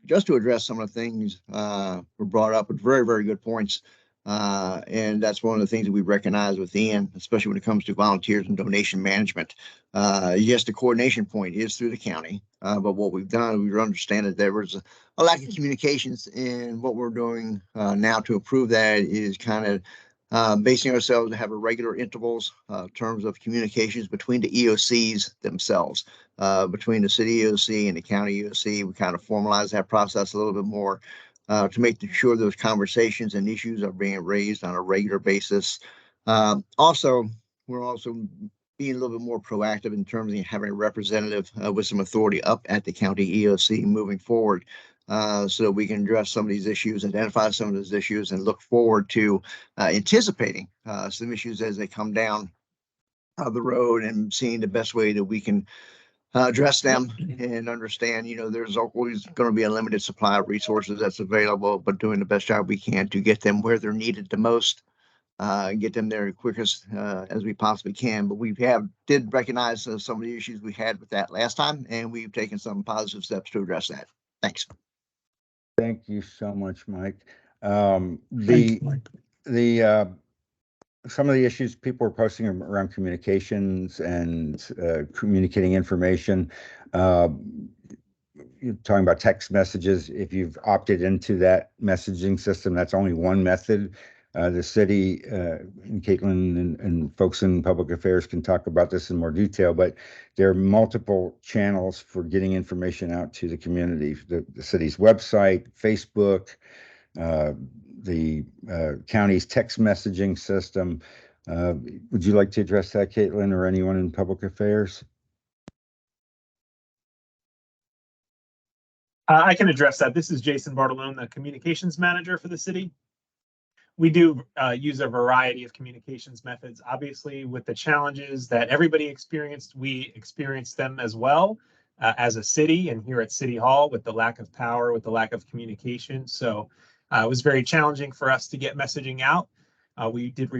Just to address some of the things were brought up with very, very good points. And that's one of the things that we recognize with Ian, especially when it comes to volunteers and donation management. Yes, the coordination point is through the county, but what we've done, we understand that there was a lack of communications, and what we're doing now to improve that is kind of basing ourselves to have a regular intervals in terms of communications between the EOCs themselves, between the city EOC and the county EOC. We kind of formalize that process a little bit more to make sure those conversations and issues are being raised on a regular basis. Also, we're also being a little bit more proactive in terms of having a representative with some authority up at the county EOC moving forward. So that we can address some of these issues, identify some of those issues, and look forward to anticipating some issues as they come down the road, and seeing the best way that we can address them and understand, there's always going to be a limited supply of resources that's available, but doing the best job we can to get them where they're needed the most, get them there as quickest as we possibly can. But did recognize some of the issues we had with that last time, and we've taken some positive steps to address that. Thanks. Thank you so much, Mike. Thanks, Mike. The some of the issues people are posting around communications and communicating information. You're talking about text messages. If you've opted into that messaging system, that's only one method. The city, and Caitlin and folks in public affairs can talk about this in more detail, but there are multiple channels for getting information out to the community. The city's website, Facebook, the county's text messaging system. Would you like to address that, Caitlin, or anyone in public affairs? I can address that. This is Jason Bartolone, the communications manager for the city. We do use a variety of communications methods. Obviously, with the challenges that everybody experienced, we experienced them as well as a city and here at City Hall with the lack of power, with the lack of communication. So it was very challenging for us to get messaging out. We did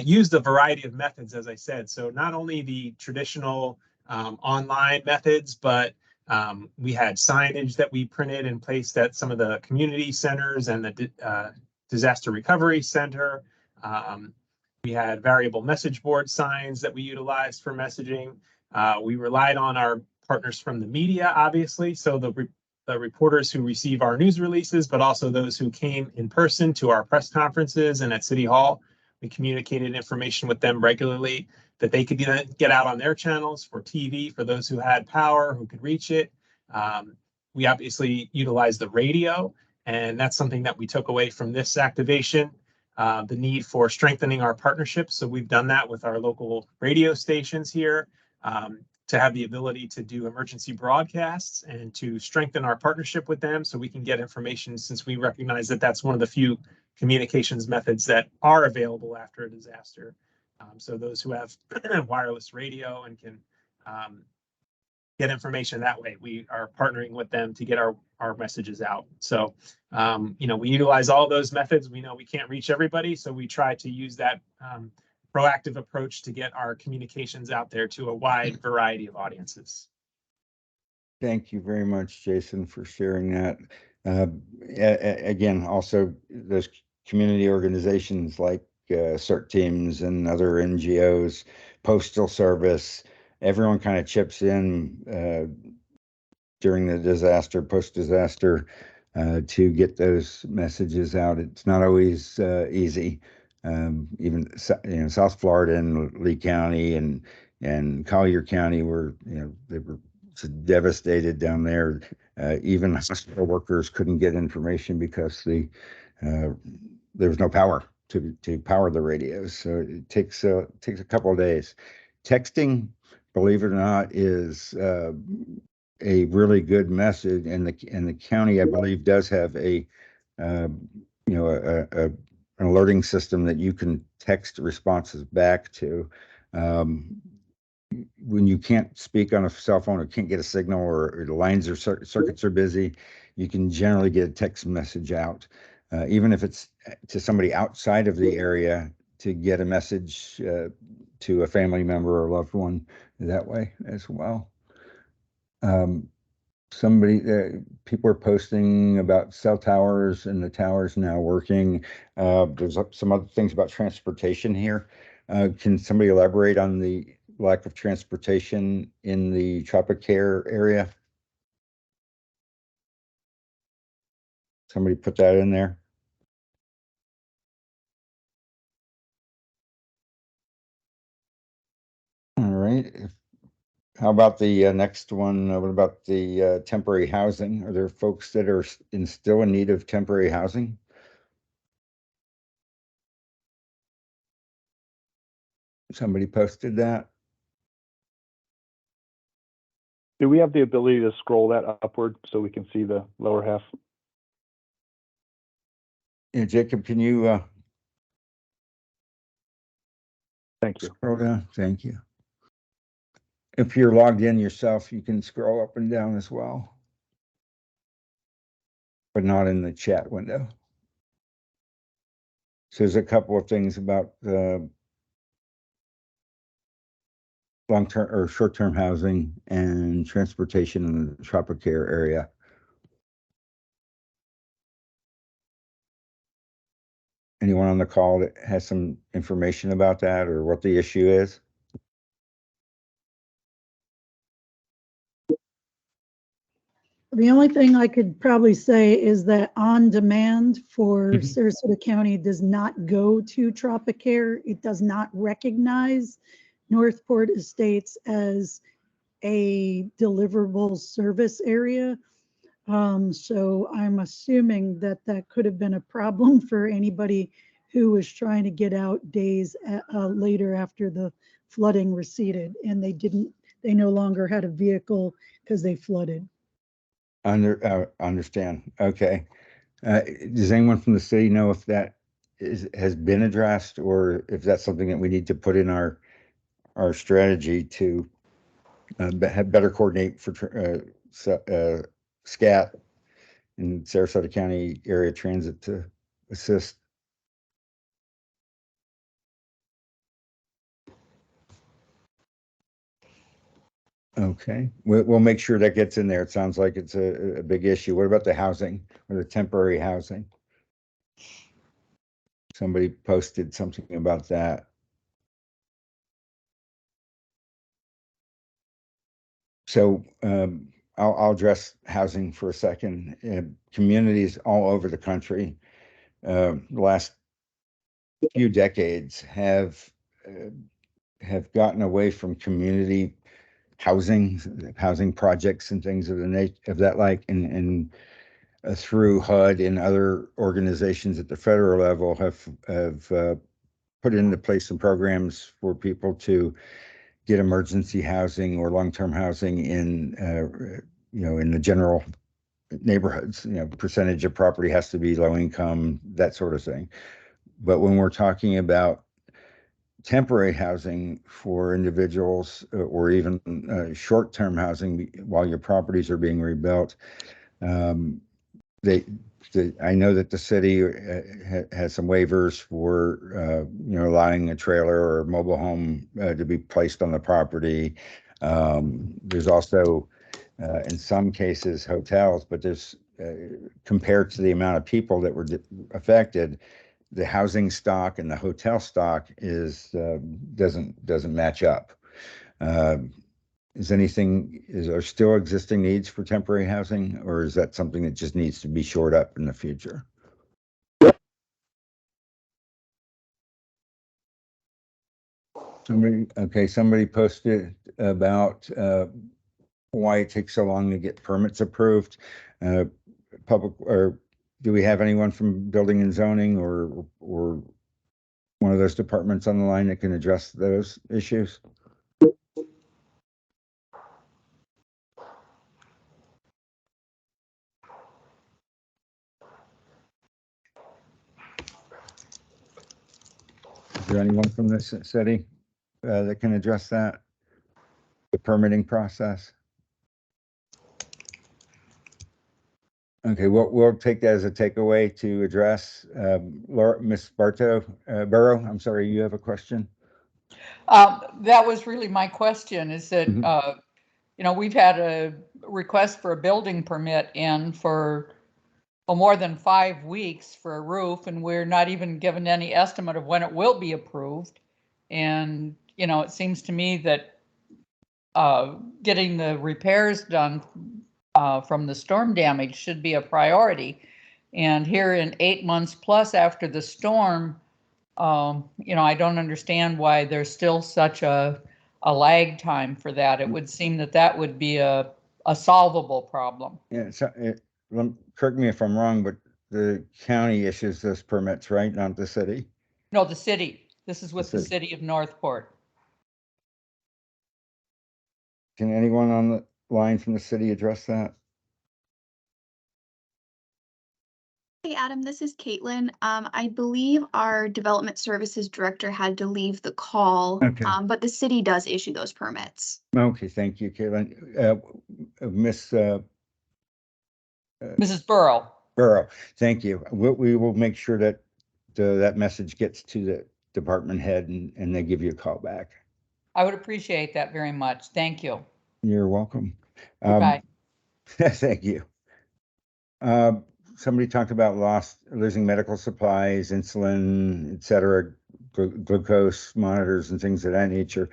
used a variety of methods, as I said. So not only the traditional online methods, but we had signage that we printed and placed at some of the community centers and the disaster recovery center. We had variable message board signs that we utilized for messaging. We relied on our partners from the media, obviously. So the reporters who receive our news releases, but also those who came in person to our press conferences and at City Hall. We communicated information with them regularly that they could get out on their channels for TV, for those who had power, who could reach it. We obviously utilized the radio, and that's something that we took away from this activation, the need for strengthening our partnerships. So we've done that with our local radio stations here to have the ability to do emergency broadcasts and to strengthen our partnership with them so we can get information, since we recognize that that's one of the few communications methods that are available after a disaster. So those who have wireless radio and can get information that way, we are partnering with them to get our messages out. So, we utilize all those methods. We know we can't reach everybody, so we try to use that proactive approach to get our communications out there to a wide variety of audiences. Thank you very much, Jason, for sharing that. Again, also those community organizations like CERT teams and other NGOs, Postal Service, everyone kind of chips in during the disaster, post-disaster, to get those messages out. It's not always easy. Even South Florida and Lee County and Collier County were they were devastated down there. Even hospital workers couldn't get information because there was no power to power the radios. So it takes a couple of days. Texting, believe it or not, is a really good message, and the county, I believe, does have an alerting system that you can text responses back to. When you can't speak on a cell phone or can't get a signal, or the lines or circuits are busy, you can generally get a text message out, even if it's to somebody outside of the area, to get a message to a family member or loved one that way as well. People are posting about cell towers and the towers now working. There's some other things about transportation here. Can somebody elaborate on the lack of transportation in the Tropicare area? Somebody put that in there. All right. How about the next one? What about the temporary housing? Are there folks that are still in need of temporary housing? Somebody posted that. Do we have the ability to scroll that upward so we can see the lower half? Yeah, Jacob, can you Thank you. scroll down? Thank you. If you're logged in yourself, you can scroll up and down as well, but not in the chat window. So there's a couple of things about long-term or short-term housing and transportation in the Tropicare area. anyone on the call that has some information about that or what the issue is? The only thing I could probably say is that on demand for Mhm. Sarasota County does not go to Tropicare. It does not recognize Northport Estates as a deliverable service area. So I'm assuming that that could have been a problem for anybody who was trying to get out days later after the flooding receded, and they no longer had a vehicle because they flooded. Understand. Okay. Does anyone from the city know if that has been addressed or if that's something that we need to put in our strategy to have better coordinate for SCAT and Sarasota County Area Transit to assist? Okay, we'll make sure that gets in there. It sounds like it's a big issue. What about the housing or the temporary housing? Somebody posted something about that. So I'll address housing for a second. Communities all over the country, the last few decades have gotten away from community housing projects and things of that like, and through HUD and other organizations at the federal level have put into place some programs for people to get emergency housing or long-term housing in in the general neighborhoods. Percentage of property has to be low income, that sort of thing. But when we're talking about temporary housing for individuals or even short-term housing while your properties are being rebuilt, I know that the city has some waivers for allowing a trailer or a mobile home to be placed on the property. There's also in some cases hotels, but there's compared to the amount of people that were affected, the housing stock and the hotel stock doesn't match up. Is there still existing needs for temporary housing, or is that something that just needs to be shored up in the future? Somebody posted about why it takes so long to get permits approved. Public, or do we have anyone from building and zoning or one of those departments on the line that can address those issues? Is there anyone from this city that can address that? The permitting process? Okay, we'll take that as a takeaway to address. Ms. Burrow, I'm sorry, you have a question? That was really my question, is that, we've had a request for a building permit in for more than 5 weeks for a roof, and we're not even given any estimate of when it will be approved. And, it seems to me that getting the repairs done from the storm damage should be a priority. And here in 8 months plus after the storm, I don't understand why there's still such a lag time for that. It would seem that would be a solvable problem. Yeah, so correct me if I'm wrong, but the county issues those permits, right? Not the city? No, the city. This is with the city of Northport. Can anyone on the line from the city address that? Hey, Adam, this is Caitlin. I believe our development services director had to leave the call, Okay. but the city does issue those permits. Okay, thank you, Caitlin. Mrs. Burrow, thank you. We will make sure that that message gets to the department head and they give you a call back. I would appreciate that very much. Thank you. You're welcome. Bye. Thank you. somebody talked about losing medical supplies, insulin, et cetera, glucose monitors and things of that nature.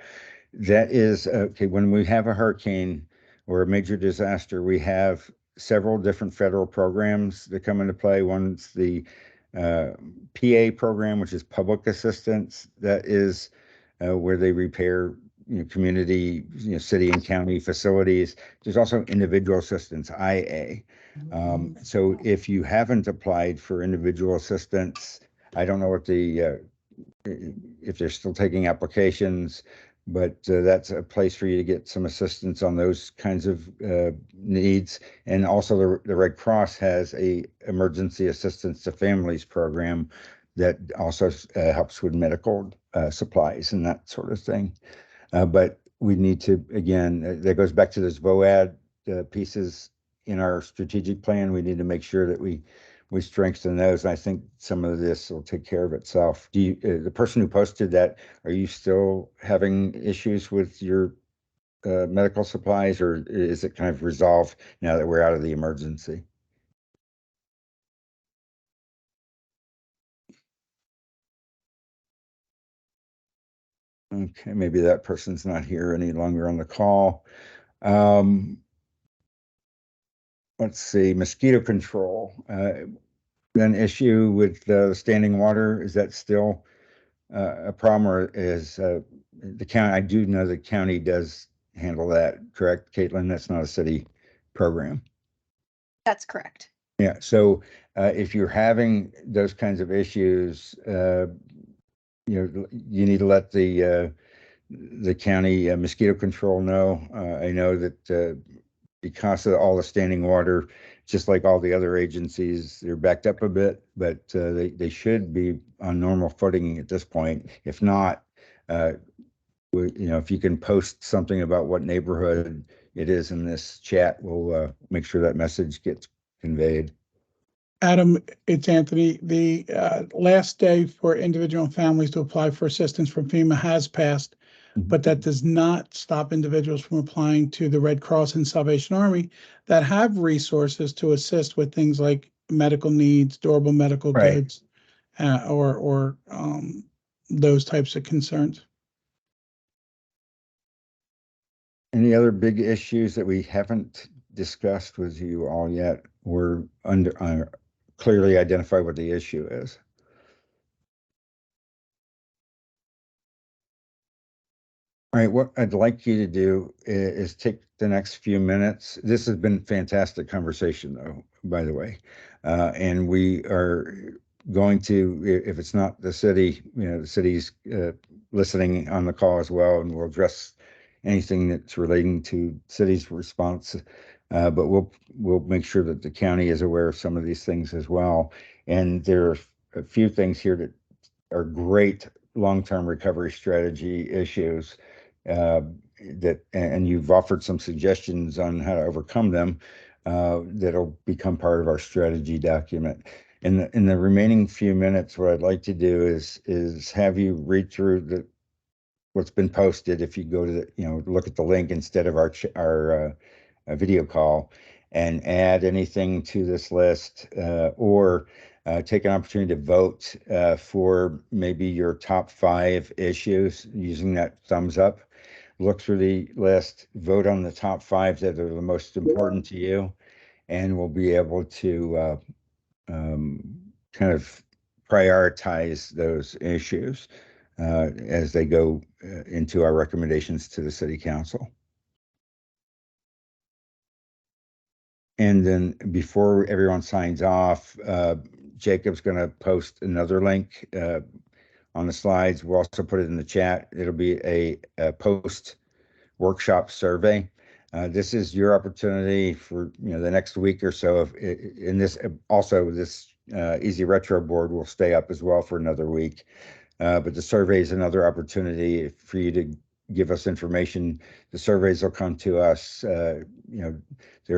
That is, okay, when we have a hurricane or a major disaster, we have several different federal programs that come into play. One's the PA program, which is public assistance. That is where they repair community, city and county facilities. There's also individual assistance, IA. So if you haven't applied for individual assistance, I don't know what if they're still taking applications, but that's a place for you to get some assistance on those kinds of needs. And also the Red Cross has a emergency assistance to families program that also helps with medical supplies and that sort of thing. But we need to, again, that goes back to those VOAD pieces in our strategic plan. We need to make sure that we strengthen those. And I think some of this will take care of itself. Do you, the person who posted that, are you still having issues with your medical supplies, or is it kind of resolved now that we're out of the emergency? Okay, maybe that person's not here any longer on the call. Let's see, mosquito control. An issue with standing water, is that still a problem, or is the county? I do know the county does handle that, correct, Caitlin? That's not a city program. That's correct. Yeah, so if you're having those kinds of issues, you need to let the county mosquito control know. I know that because of all the standing water, just like all the other agencies, they're backed up a bit, but they should be on normal footing at this point. If not, if you can post something about what neighborhood it is in this chat, we'll make sure that message gets conveyed. Adam, it's Anthony. The last day for individual and families to apply for assistance from FEMA has passed, but that does not stop individuals from applying to the Red Cross and Salvation Army that have resources to assist with things like medical needs, durable medical Right. goods, or those types of concerns. Any other big issues that we haven't discussed with you all yet? We're clearly identify what the issue is. All right, what I'd like you to do is take the next few minutes. This has been fantastic conversation, though, by the way. And we are going to, if it's not the city, the city's listening on the call as well, and we'll address anything that's relating to city's response. But we'll make sure that the county is aware of some of these things as well. And there are a few things here that are great long-term recovery strategy issues and you've offered some suggestions on how to overcome them that'll become part of our strategy document. In the remaining few minutes, what I'd like to do is have you read through what's been posted. If you go to look at the link instead of our video call, and add anything to this list, or take an opportunity to vote for maybe your top 5 issues using that thumbs up. Look through the list, vote on the top 5 that are the most important to you, and we'll be able to kind of prioritize those issues as they go into our recommendations to the city council. And then before everyone signs off, Jacob's going to post another link on the slides. We'll also put it in the chat. It'll be a post workshop survey. This is your opportunity for the next week or so. In this, also this Easy Retro board will stay up as well for another week. But the survey is another opportunity for you to give us information. The surveys will come to us. They're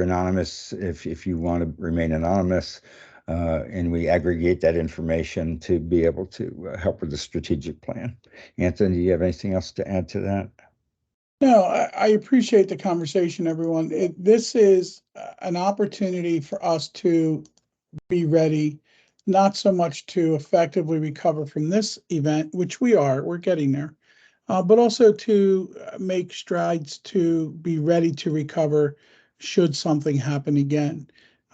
anonymous if you want to remain anonymous, and we aggregate that information to be able to help with the strategic plan. Anthony, do you have anything else to add to that? No, I appreciate the conversation, everyone. This is an opportunity for us to be ready, not so much to effectively recover from this event, which we're getting there, but also to make strides to be ready to recover should something happen again.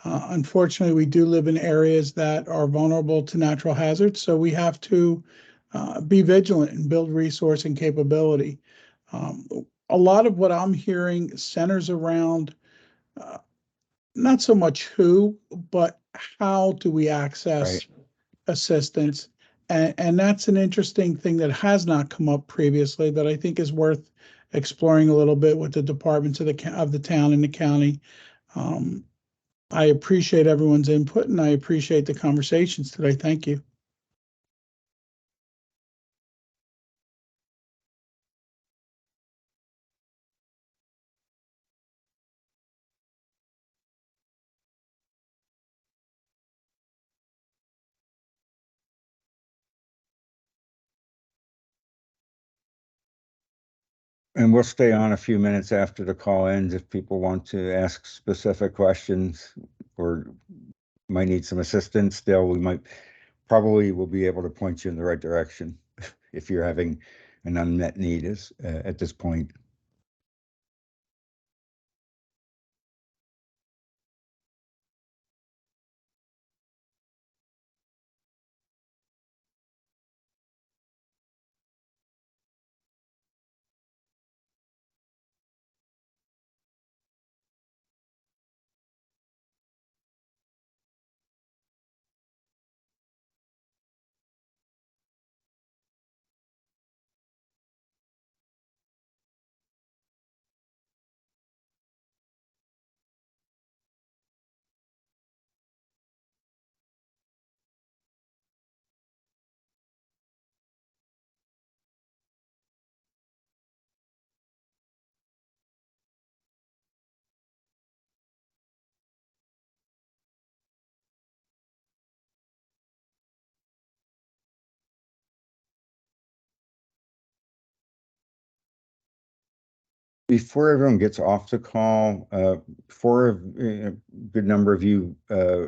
Unfortunately, we do live in areas that are vulnerable to natural hazards, so we have to be vigilant and build resource and capability. A lot of what I'm hearing centers around not so much who, but how do we access assistance? And that's an interesting thing that has not come up previously that I think is worth exploring a little bit with the departments of the town and the county. Um, I appreciate everyone's input and I appreciate the conversations today. Thank you. And we'll stay on a few minutes after the call ends if people want to ask specific questions or might need some assistance still. We might probably will be able to point you in the right direction if you're having an unmet need at this point. Before everyone gets off the call, before a good number of you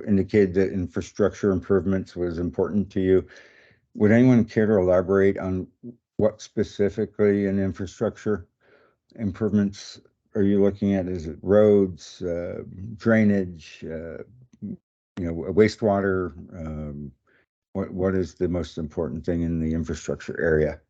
indicated that infrastructure improvements was important to you, would anyone care to elaborate on what specifically in infrastructure improvements are you looking at? Is it roads, drainage, wastewater? What is the most important thing in the infrastructure area?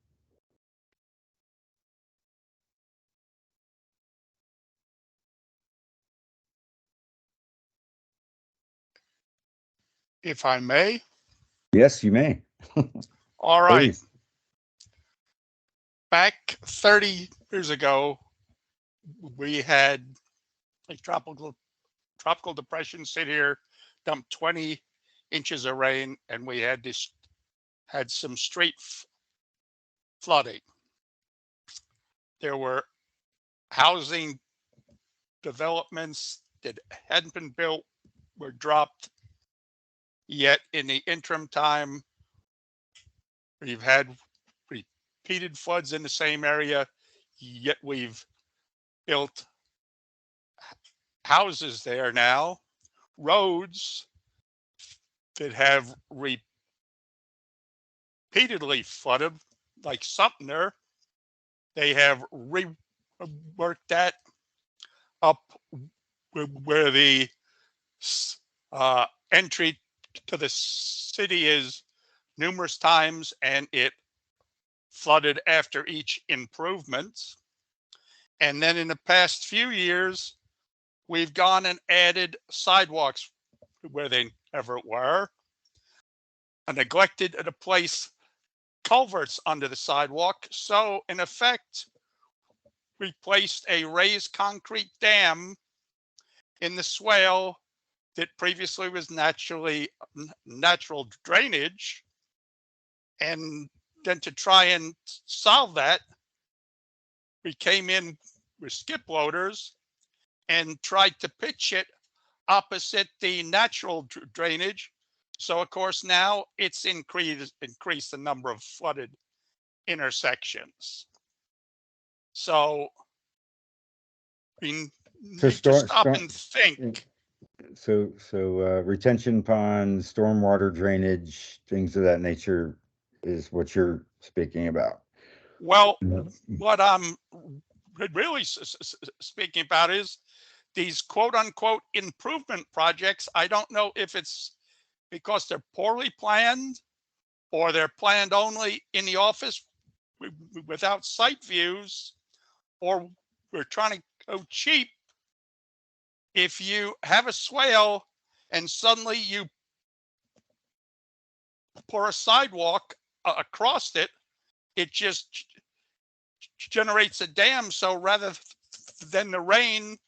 If I may. Yes, you may. All right. Please. Back 30 years ago, we had a tropical depression sit here, dump 20 inches of rain, and we had some straight flooding. There were housing developments that hadn't been built, were dropped. Yet in the interim time, we've had repeated floods in the same area, yet we've built houses there now, roads that have repeatedly flooded, like Sumter. They have reworked that up where the entry to the city is numerous times, and it flooded after each improvement. And then in the past few years, we've gone and added sidewalks where they never were, and neglected to place culverts under the sidewalk. So in effect, we placed a raised concrete dam in the swale that previously was natural drainage. And then to try and solve that, we came in with skip loaders and tried to pitch it opposite the natural drainage. So of course now it's increased the number of flooded intersections. So we need to stop and think. So retention ponds, stormwater drainage, things of that nature is what you're speaking about. Well, Yeah. what I'm really speaking about is these quote unquote improvement projects. I don't know if it's because they're poorly planned or they're planned only in the office without site views, or we're trying to go cheap. If you have a swale and suddenly you pour a sidewalk across it, it just generates a dam. So rather than the rain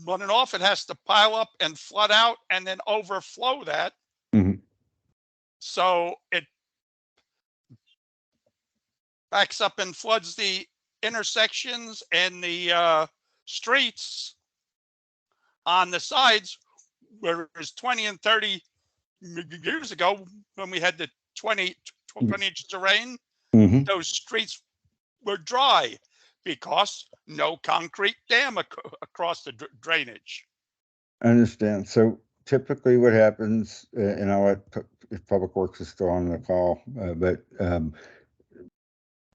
running off, it has to pile up and flood out and then overflow that. Mhm. So it backs up and floods the intersections and the streets on the sides, whereas 20 and 30 years ago, when we had the 20 inches of rain, Mhm. those streets were dry because no concrete dam across the drainage. I understand. So typically what happens, and I'll let, if Public Works is still on the call, but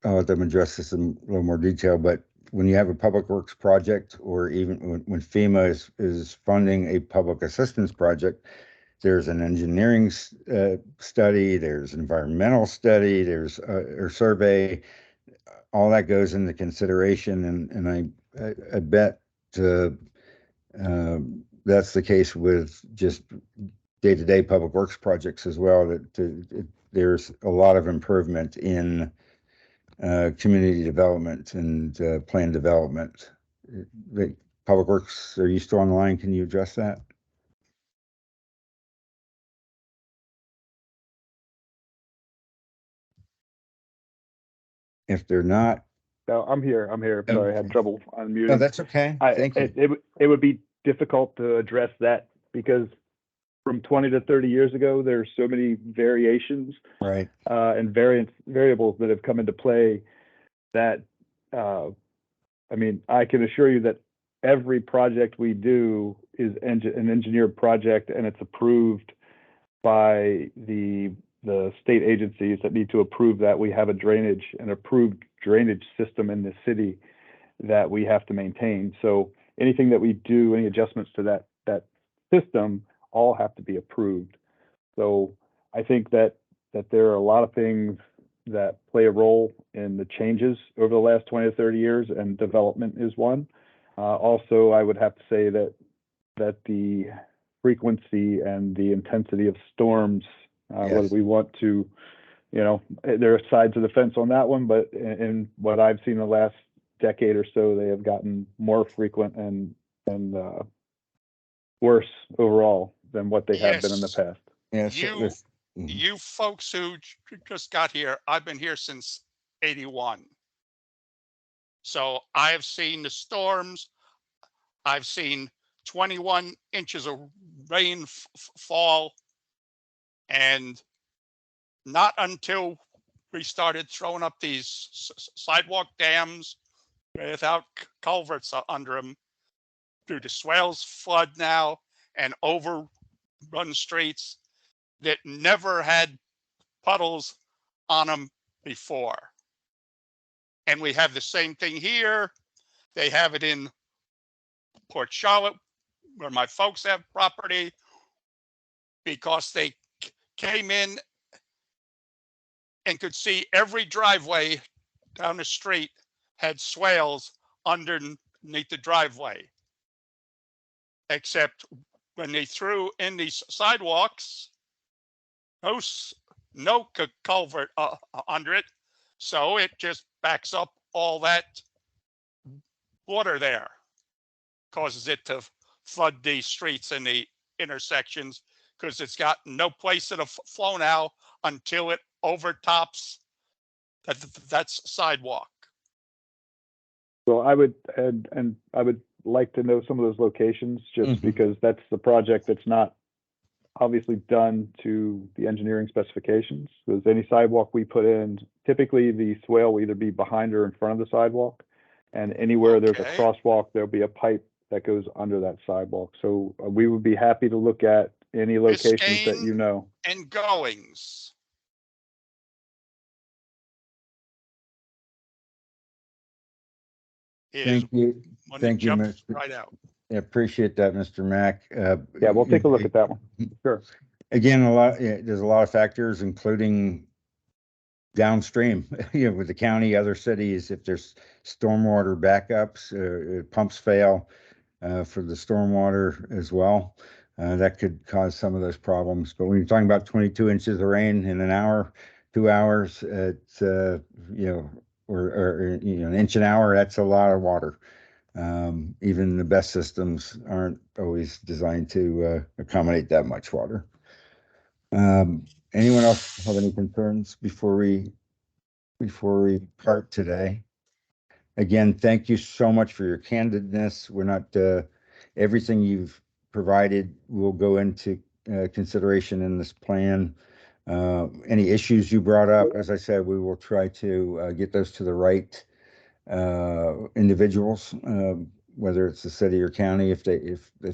I'll let them address this in a little more detail, but when you have a public works project, or even when FEMA is funding a public assistance project, there's an engineering study, there's environmental study, there's or survey, all that goes into consideration, and I bet that's the case with just day-to-day public works projects as well, that there's a lot of improvement in community development and plan development. Public Works, are you still online? Can you address that? If they're not, No, I'm here. Sorry, I had trouble unmuting. oh, that's okay. Thank you. It would be difficult to address that because from 20 to 30 years ago, there's so many variations, Right. And variables that have come into play that, I mean, I can assure you that every project we do is an engineered project, and it's approved by the state agencies that need to approve that. We have an approved drainage system in the city that we have to maintain. So anything that we do, any adjustments to that system, all have to be approved. So I think that there are a lot of things that play a role in the changes over the last 20 to 30 years, and development is one. Also, I would have to say that the frequency and the intensity of storms, whether we want to, there are sides of the fence on that one, but in what I've seen the last decade or so, they have gotten more frequent and worse overall than what they have been in the past. Yeah, you folks who just got here, I've been here since 81. So I've seen the storms. I've seen 21 inches of rain fall. And not until we started throwing up these sidewalk dams without culverts under them, do the swales flood now and overrun streets that never had puddles on them before. And we have the same thing here. They have it in Port Charlotte, where my folks have property, because they came in and could see every driveway down the street had swales underneath the driveway. Except when they threw in these sidewalks, no culvert under it, so it just backs up all that water there, causes it to flood the streets and the intersections, because it's got no place to flow now until it overtops that's sidewalk. Well, I would like to know some of those locations, just because that's the project that's not obviously done to the engineering specifications. Because any sidewalk we put in, typically the swale will either be behind or in front of the sidewalk, and anywhere there's a crosswalk, there'll be a pipe that goes under that sidewalk. So we would be happy to look at any locations that you Biscayne know. and Goings. Is Thank you. when it Thank you, jumps Mr. right out. I appreciate that, Mr. Mack. Yeah, we'll take a look at that one. Sure. Again, there's a lot of factors, including downstream, with the county, other cities, if there's stormwater backups, pumps fail, for the stormwater as well. That could cause some of those problems. But when you're talking about 22 inches of rain in an hour, 2 hours, it's, or an inch an hour, that's a lot of water. Even the best systems aren't always designed to accommodate that much water. Anyone else have any concerns before we part today? Again, thank you so much for your candidness. We're not, everything you've provided will go into consideration in this plan. Any issues you brought up, as I said, we will try to get those to the right individuals, whether it's the city or county, if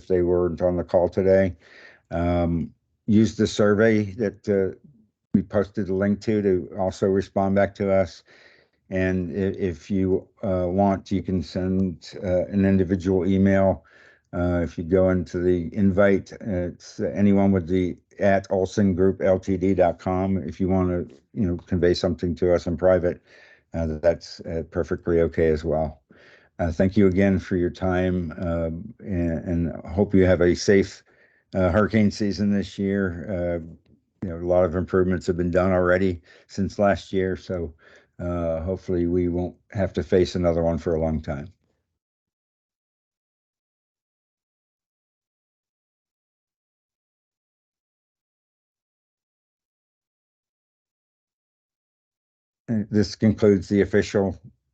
they weren't on the call today. Use the survey that we posted a link to also respond back to us. And if you want, you can send an individual email. If you go into the invite, it's anyone with the @olsengroupLTD.com. If you want to, convey something to us in private, that's perfectly okay as well. Thank you again for your time, and hope you have a safe hurricane season this year. A lot of improvements have been done already since last year, so hopefully we won't have to face another one for a long time. And this concludes the official